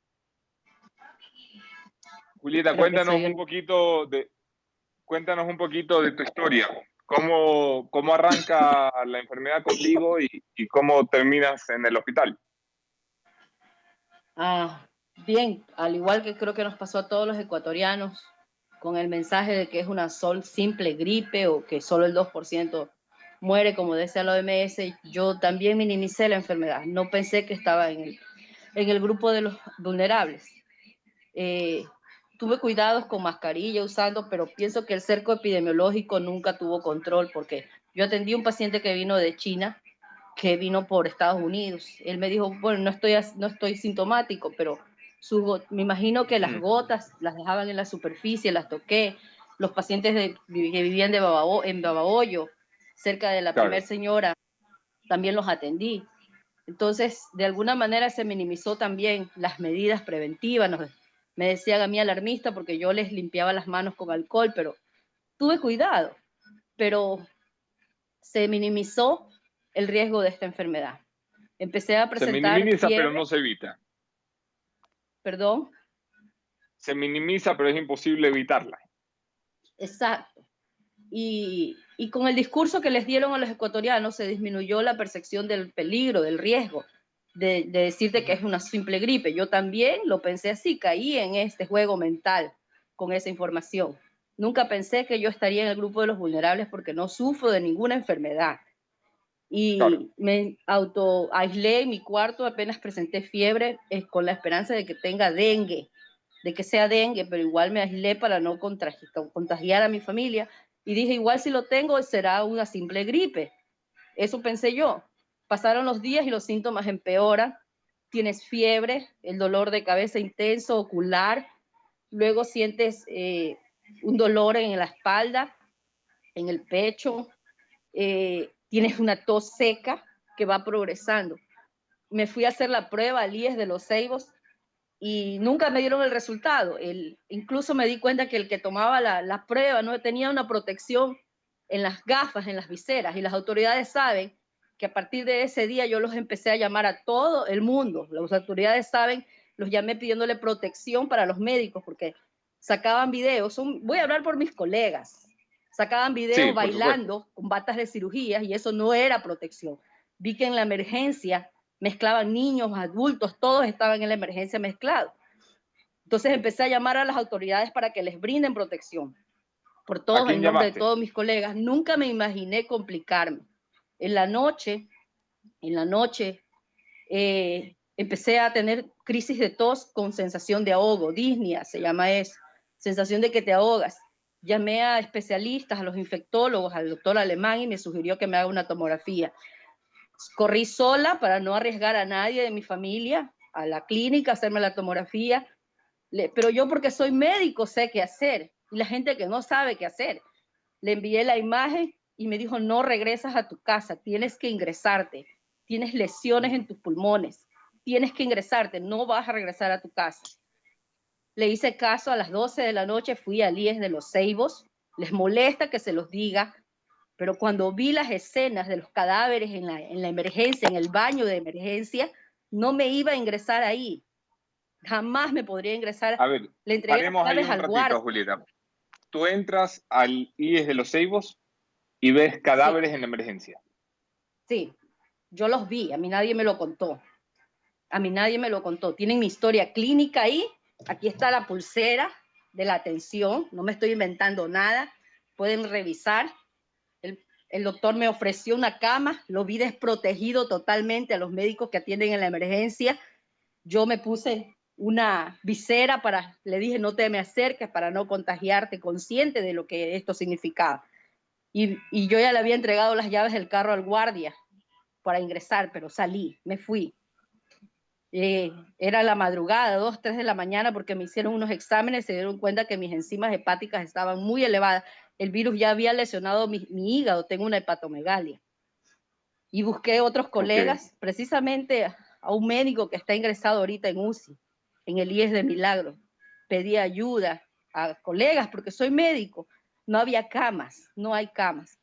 Julieta, Creo que cuéntanos un poquito de tu historia. ¿Cómo arranca la enfermedad contigo y cómo terminas en el hospital? Bien, al igual que creo que nos pasó a todos los ecuatorianos, con el mensaje de que es una simple gripe o que solo el 2% muere, como decía la OMS, yo también minimicé la enfermedad. No pensé que estaba en el grupo de los vulnerables. Tuve cuidados con mascarilla usando, pero pienso que el cerco epidemiológico nunca tuvo control, porque yo atendí a un paciente que vino de China, que vino por Estados Unidos. Él me dijo, bueno, no estoy sintomático, pero me imagino que las gotas las dejaban en la superficie, las toqué. Los pacientes que vivían en Babahoyo, cerca de la primera señora, también los atendí. Entonces, de alguna manera se minimizó también las medidas preventivas. Me decían a mí alarmista porque yo les limpiaba las manos con alcohol, pero tuve cuidado. Pero se minimizó el riesgo de esta enfermedad. Empecé a presentar Se minimiza, fiebre. pero no se evita. ¿Perdón? Se minimiza, pero es imposible evitarla. Exacto. Y con el discurso que les dieron a los ecuatorianos se disminuyó la percepción del peligro, del riesgo, de decirte que es una simple gripe. Yo también lo pensé así, caí en este juego mental con esa información. Nunca pensé que yo estaría en el grupo de los vulnerables porque no sufro de ninguna enfermedad. Y me autoaislé en mi cuarto, apenas presenté fiebre, con la esperanza de que tenga dengue, de que sea dengue, pero igual me aislé para no contagiar a mi familia. Y dije, igual si lo tengo, será una simple gripe. Eso pensé yo. Pasaron los días y los síntomas empeoran. Tienes fiebre, el dolor de cabeza intenso, ocular. Luego sientes un dolor en la espalda, en el pecho. Tienes una tos seca que va progresando. Me fui a hacer la prueba al IES de Los Ceibos y nunca me dieron el resultado. Incluso me di cuenta que el que tomaba la prueba no tenía una protección en las gafas, en las viseras, y las autoridades saben que a partir de ese día yo los empecé a llamar a todo el mundo. Las autoridades saben, los llamé pidiéndole protección para los médicos, porque sacaban videos, voy a hablar por mis colegas, sacaban videos bailando con batas de cirugía, y eso no era protección. Vi que en la emergencia mezclaban niños, adultos, todos estaban en la emergencia mezclados. Entonces empecé a llamar a las autoridades para que les brinden protección. Por todos, en nombre de todos mis colegas, nunca me imaginé complicarme. En la noche, empecé a tener crisis de tos con sensación de ahogo, disnea se llama eso, sensación de que te ahogas. Llamé a especialistas, a los infectólogos, al doctor Alemán, y me sugirió que me haga una tomografía. Corrí sola para no arriesgar a nadie de mi familia a la clínica a hacerme la tomografía, pero yo, porque soy médico, sé qué hacer, y la gente que no sabe qué hacer. Le envié la imagen y me dijo: no regresas a tu casa, tienes que ingresarte, tienes lesiones en tus pulmones, tienes que ingresarte, no vas a regresar a tu casa. Le hice caso. A las 12 de la noche fui al IES de Los Ceibos. Les molesta que se los diga, pero cuando vi las escenas de los cadáveres en la emergencia, en el baño de emergencia, no me iba a ingresar ahí. Jamás me podría ingresar. A ver, le entregué paremos ahí un ratito, Julieta. Tú entras al IES de Los Ceibos y ves cadáveres en la emergencia. Sí, yo los vi, a mí nadie me lo contó. A mí nadie me lo contó. Tienen mi historia clínica ahí. Aquí está la pulsera de la atención, no me estoy inventando nada, pueden revisar. El doctor me ofreció una cama, lo vi desprotegido totalmente a los médicos que atienden en la emergencia. Yo me puse una visera le dije: no te me acerques para no contagiarte, consciente de lo que esto significaba. Y yo ya le había entregado las llaves del carro al guardia para ingresar, pero salí, me fui. Era la madrugada, 2, 3 de la mañana, porque me hicieron unos exámenes, se dieron cuenta que mis enzimas hepáticas estaban muy elevadas. El virus ya había lesionado mi hígado, tengo una hepatomegalia. Y busqué otros colegas, precisamente a un médico que está ingresado ahorita en UCI, en el IES de Milagro. Pedí ayuda a colegas porque soy médico. No había camas, no hay camas.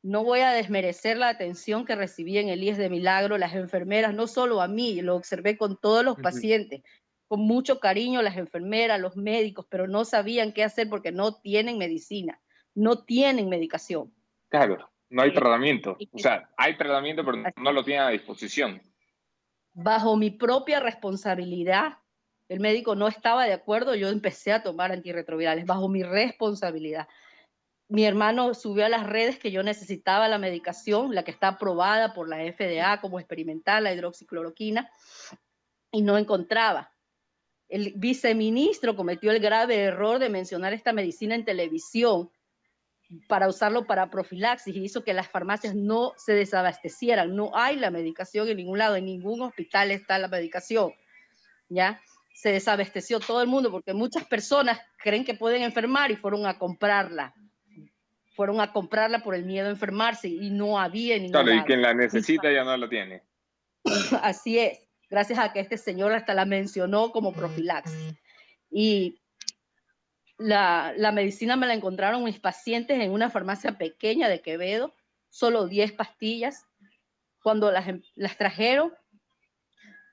No voy a desmerecer la atención que recibí en el IES de Milagro, las enfermeras, no solo a mí, lo observé con todos los pacientes, con mucho cariño, las enfermeras, los médicos, pero no sabían qué hacer porque no tienen medicina, no tienen medicación. Claro, no hay tratamiento. O sea, hay tratamiento, pero no lo tienen a disposición. Bajo mi propia responsabilidad, el médico no estaba de acuerdo, yo empecé a tomar antirretrovirales, bajo mi responsabilidad. Mi hermano subió a las redes que yo necesitaba la medicación, la que está aprobada por la FDA como experimental, la hidroxicloroquina, y no encontraba. El viceministro cometió el grave error de mencionar esta medicina en televisión para usarlo para profilaxis y hizo que las farmacias no se desabastecieran. No hay la medicación en ningún lado, en ningún hospital está la medicación, ¿ya? Se desabasteció todo el mundo porque muchas personas creen que pueden enfermar y fueron a comprarla por el miedo a enfermarse y no había ningún lado. Claro, y quien la necesita ya no la tiene. Así es, gracias a que este señor hasta la mencionó como profilaxis. Y la medicina me la encontraron mis pacientes en una farmacia pequeña de Quevedo, solo 10 pastillas. Cuando las trajeron,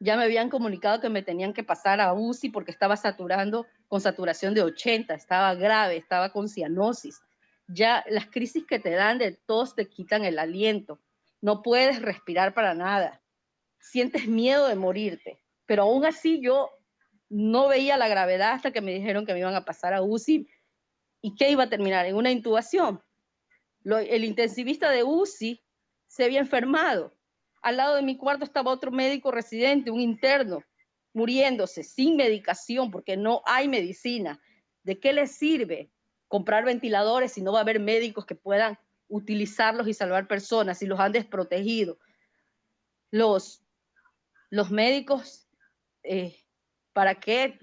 ya me habían comunicado que me tenían que pasar a UCI porque estaba saturando con saturación de 80, estaba grave, estaba con cianosis. Ya las crisis que te dan de tos te quitan el aliento, no puedes respirar para nada, sientes miedo de morirte, pero aún así yo no veía la gravedad hasta que me dijeron que me iban a pasar a UCI y que iba a terminar en una intubación. El intensivista de UCI se había enfermado, al lado de mi cuarto estaba otro médico residente, un interno, muriéndose sin medicación porque no hay medicina. ¿De qué les sirve comprar ventiladores si no va a haber médicos que puedan utilizarlos y salvar personas, si los han desprotegido? Los médicos, ¿para qué?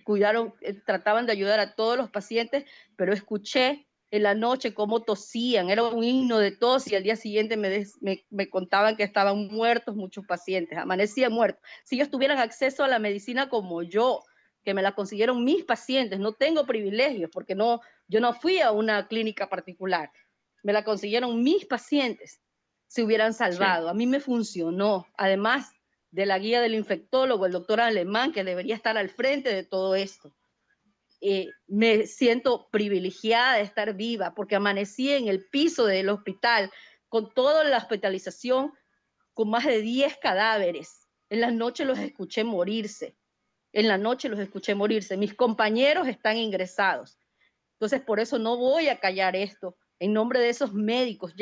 Trataban de ayudar a todos los pacientes, pero escuché en la noche cómo tosían, era un himno de tos y al día siguiente me contaban que estaban muertos muchos pacientes, amanecían muertos. Si ellos tuvieran acceso a la medicina como yo, que me la consiguieron mis pacientes, no tengo privilegios porque yo no fui a una clínica particular, me la consiguieron mis pacientes, se hubieran salvado. Sí. A mí me funcionó, además de la guía del infectólogo, el doctor Alemán, que debería estar al frente de todo esto. Me siento privilegiada de estar viva porque amanecí en el piso del hospital con toda la hospitalización, con más de 10 cadáveres. En la noche los escuché morirse. En la noche los escuché morirse. Mis compañeros están ingresados. Entonces, por eso no voy a callar esto. En nombre de esos médicos,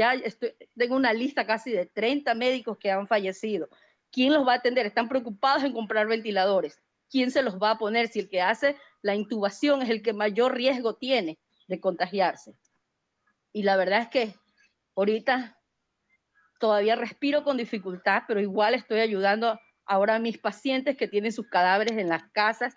tengo una lista casi de 30 médicos que han fallecido. ¿Quién los va a atender? Están preocupados en comprar ventiladores. ¿Quién se los va a poner si el que hace la intubación es el que mayor riesgo tiene de contagiarse? Y la verdad es que ahorita todavía respiro con dificultad, pero igual estoy ayudando ahora a mis pacientes que tienen sus cadáveres en las casas.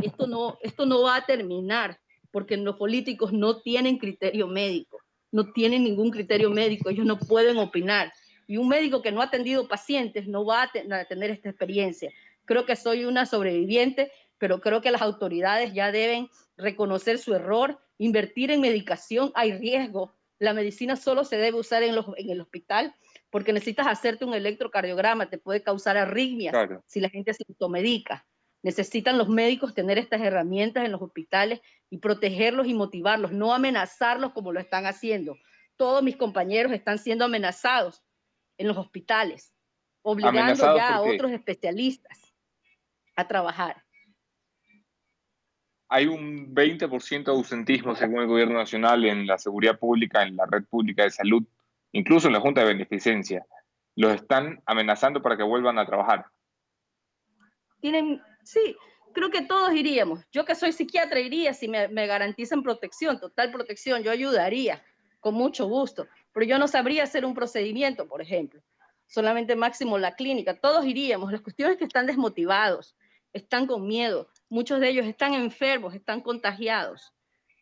Esto no va a terminar porque los políticos no tienen criterio médico, no tienen ningún criterio médico, ellos no pueden opinar. Y un médico que no ha atendido pacientes no va a tener esta experiencia. Creo que soy una sobreviviente, pero creo que las autoridades ya deben reconocer su error, invertir en medicación. Hay riesgo. La medicina solo se debe usar en el hospital porque necesitas hacerte un electrocardiograma, te puede causar arritmias. Claro. Si la gente se automedica. Necesitan los médicos tener estas herramientas en los hospitales y protegerlos y motivarlos, no amenazarlos como lo están haciendo. Todos mis compañeros están siendo amenazados en los hospitales, obligando ya a otros especialistas a trabajar. Hay un 20% de ausentismo, según el gobierno nacional, en la seguridad pública, en la red pública de salud, incluso en la Junta de Beneficencia. Los están amenazando para que vuelvan a trabajar. Sí, creo que todos iríamos. Yo que soy psiquiatra iría si me garantizan protección, total protección. Yo ayudaría con mucho gusto, pero yo no sabría hacer un procedimiento, por ejemplo. Solamente máximo la clínica. Todos iríamos. La cuestión es que están desmotivados, están con miedo. Muchos de ellos están enfermos, están contagiados.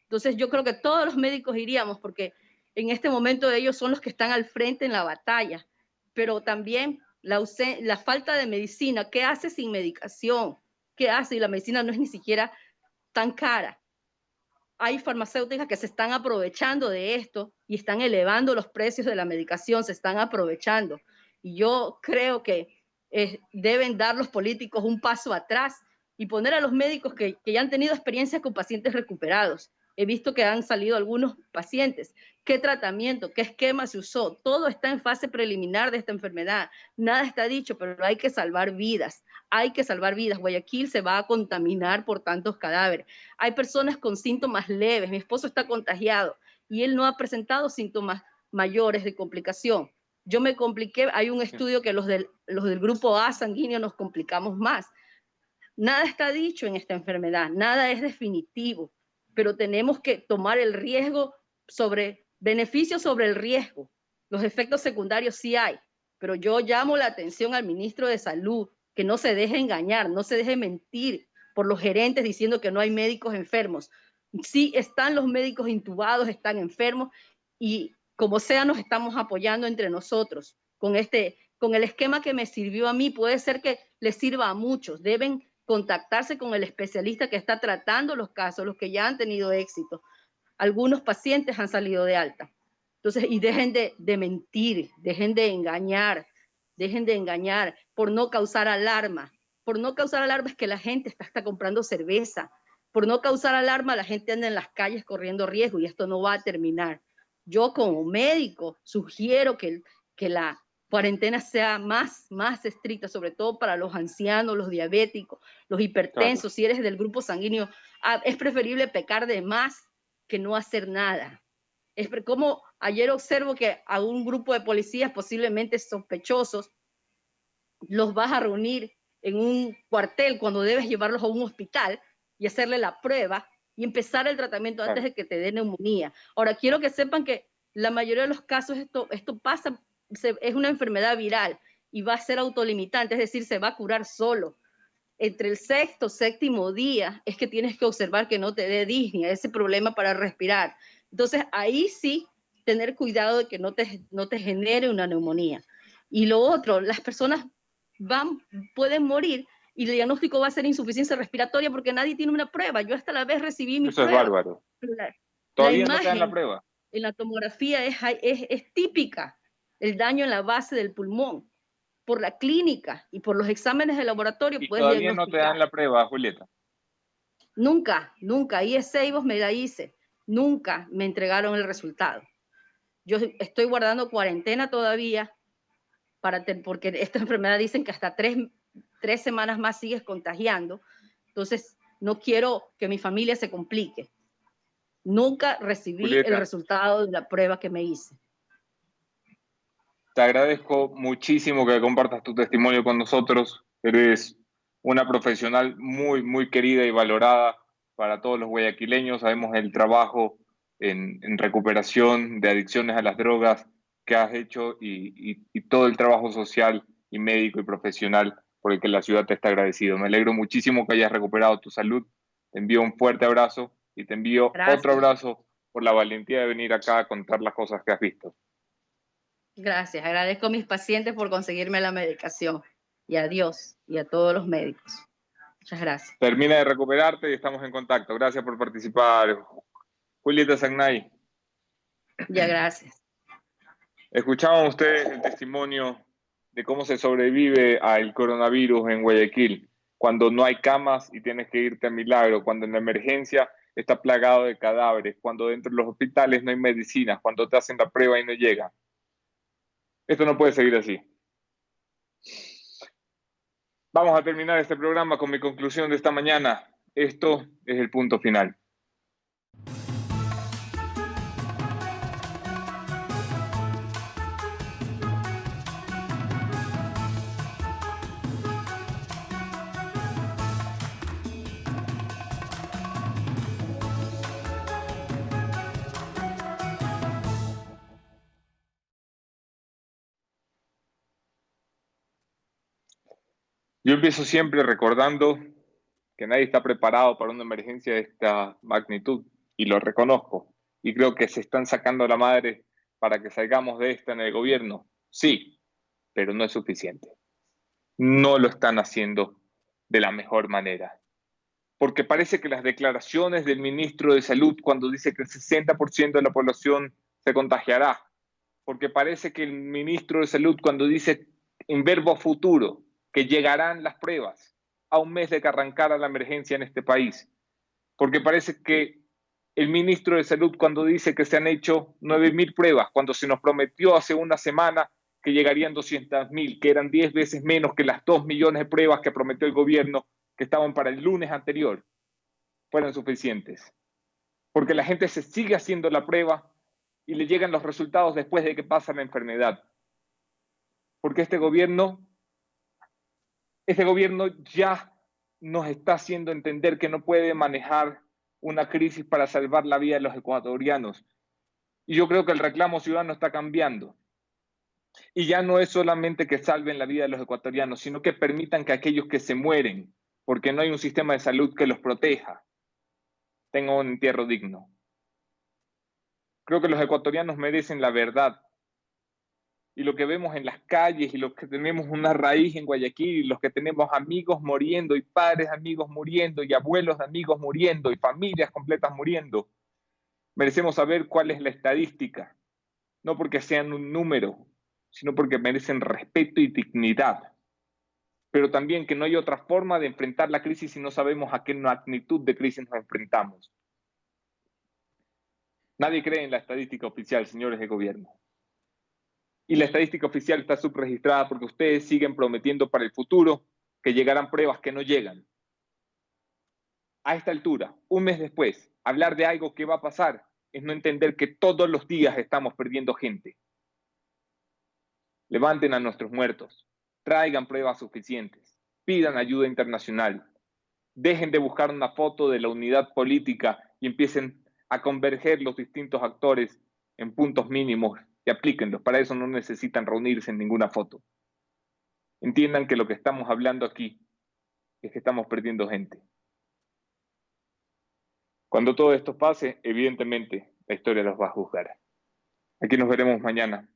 Entonces yo creo que todos los médicos iríamos porque en este momento ellos son los que están al frente en la batalla. Pero también la falta de medicina. ¿Qué hace sin medicación? ¿Qué hace? Y la medicina no es ni siquiera tan cara. Hay farmacéuticas que se están aprovechando de esto y están elevando los precios de la medicación, se están aprovechando. Y yo creo que deben dar los políticos un paso atrás y poner a los médicos que ya han tenido experiencias con pacientes recuperados. He visto que han salido algunos pacientes. ¿Qué tratamiento? ¿Qué esquema se usó? Todo está en fase preliminar de esta enfermedad. Nada está dicho, pero hay que salvar vidas. Hay que salvar vidas. Guayaquil se va a contaminar por tantos cadáveres. Hay personas con síntomas leves. Mi esposo está contagiado y él no ha presentado síntomas mayores de complicación. Yo me compliqué. Hay un estudio que los del grupo A sanguíneo nos complicamos más. Nada está dicho en esta enfermedad. Nada es definitivo. Pero tenemos que tomar el riesgo beneficio sobre el riesgo. Los efectos secundarios sí hay, pero yo llamo la atención al ministro de Salud, que no se deje engañar, no se deje mentir por los gerentes diciendo que no hay médicos enfermos. Sí están los médicos intubados, están enfermos y como sea nos estamos apoyando entre nosotros. Con el esquema que me sirvió a mí, puede ser que les sirva a muchos. Deben contactarse con el especialista que está tratando los casos, los que ya han tenido éxito. Algunos pacientes han salido de alta. Entonces, y dejen de mentir, dejen de engañar por no causar alarma. Por no causar alarma es que la gente está comprando cerveza. Por no causar alarma la gente anda en las calles corriendo riesgo y esto no va a terminar. Yo como médico sugiero que la cuarentena sea más estricta, sobre todo para los ancianos, los diabéticos, los hipertensos. Claro. Si eres del grupo sanguíneo, es preferible pecar de más que no hacer nada. Es como ayer observo que a un grupo de policías posiblemente sospechosos los vas a reunir en un cuartel cuando debes llevarlos a un hospital y hacerle la prueba y empezar el tratamiento antes de que te dé neumonía. Ahora, quiero que sepan que la mayoría de los casos esto pasa, es una enfermedad viral y va a ser autolimitante, es decir, se va a curar solo. Entre el sexto, séptimo día es que tienes que observar que no te dé disnea, ese problema para respirar. Entonces, ahí sí, tener cuidado de que no te genere una neumonía. Y lo otro, las personas pueden morir y el diagnóstico va a ser insuficiencia respiratoria porque nadie tiene una prueba. Yo hasta la vez recibí mi Eso prueba. Es bárbaro. La Todavía no te dan imagen la prueba. en la tomografía es típica, el daño en la base del pulmón. Por la clínica y por los exámenes de laboratorio Y puedes todavía no te diagnosticar. dan la prueba, Julieta. Nunca. Ahí es Seibos, me la hice. Nunca me entregaron el resultado. Yo estoy guardando cuarentena todavía porque esta enfermedad dicen que hasta 3 semanas más sigues contagiando. Entonces, no quiero que mi familia se complique. Nunca recibí Julieta, el resultado de la prueba que me hice. te agradezco muchísimo que compartas tu testimonio con nosotros. Eres una profesional muy, muy querida y valorada para todos los guayaquileños. Sabemos el trabajo en recuperación de adicciones a las drogas que has hecho y todo el trabajo social y médico y profesional por el que la ciudad te está agradecido. Me alegro muchísimo que hayas recuperado tu salud. Te envío un fuerte abrazo y te envío otro abrazo por la valentía de venir acá a contar las cosas que has visto. Gracias, agradezco a mis pacientes por conseguirme la medicación y a Dios y a todos los médicos. Muchas gracias. Termina de recuperarte y estamos en contacto. Gracias por participar, Julieta Zagnay. Ya, gracias. Escuchaban ustedes el testimonio de cómo se sobrevive al coronavirus en Guayaquil, cuando no hay camas y tienes que irte a Milagro, cuando en la emergencia está plagado de cadáveres, cuando dentro de los hospitales no hay medicinas, cuando te hacen la prueba y no llega. Esto no puede seguir así. Vamos a terminar este programa con mi conclusión de esta mañana. Esto es el punto final. Yo empiezo siempre recordando que nadie está preparado para una emergencia de esta magnitud, y lo reconozco. Y creo que se están sacando la madre para que salgamos de esta en el gobierno. Sí, pero no es suficiente. No lo están haciendo de la mejor manera. Porque parece que las declaraciones del ministro de Salud cuando dice que el 60% de la población se contagiará, porque parece que el ministro de Salud cuando dice en verbo futuro que llegarán las pruebas a un mes de que arrancara la emergencia en este país, porque parece que el ministro de Salud cuando dice que se han hecho 9.000 pruebas, cuando se nos prometió hace una semana que llegarían 200.000, que eran 10 veces menos que las 2 millones de pruebas que prometió el gobierno, que estaban para el lunes anterior, fueran suficientes. Porque la gente se sigue haciendo la prueba y le llegan los resultados después de que pasa la enfermedad. Porque este gobierno ya nos está haciendo entender que no puede manejar una crisis para salvar la vida de los ecuatorianos. Y yo creo que el reclamo ciudadano está cambiando. Y ya no es solamente que salven la vida de los ecuatorianos, sino que permitan que aquellos que se mueren, porque no hay un sistema de salud que los proteja, tengan un entierro digno. Creo que los ecuatorianos merecen la verdad. Y lo que vemos en las calles y los que tenemos una raíz en Guayaquil, y los que tenemos amigos muriendo y padres amigos muriendo y abuelos de amigos muriendo y familias completas muriendo, merecemos saber cuál es la estadística, no porque sean un número, sino porque merecen respeto y dignidad. Pero también que no hay otra forma de enfrentar la crisis si no sabemos a qué magnitud de crisis nos enfrentamos. Nadie cree en la estadística oficial, señores de gobierno. Y la estadística oficial está subregistrada porque ustedes siguen prometiendo para el futuro que llegarán pruebas que no llegan. A esta altura, un mes después, hablar de algo que va a pasar es no entender que todos los días estamos perdiendo gente. Levanten a nuestros muertos, traigan pruebas suficientes, pidan ayuda internacional, dejen de buscar una foto de la unidad política y empiecen a converger los distintos actores en puntos mínimos y aplíquenlos. Para eso no necesitan reunirse en ninguna foto. Entiendan que lo que estamos hablando aquí es que estamos perdiendo gente. Cuando todo esto pase, evidentemente, la historia los va a juzgar. Aquí nos veremos mañana.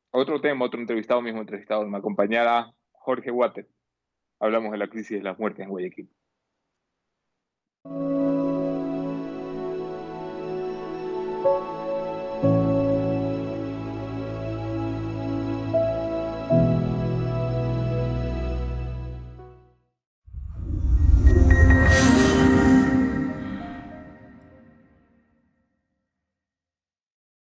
Otro tema, otro entrevistado, mismo entrevistado. Me acompañará Jorge Water. hablamos de la crisis de las muertes en Guayaquil.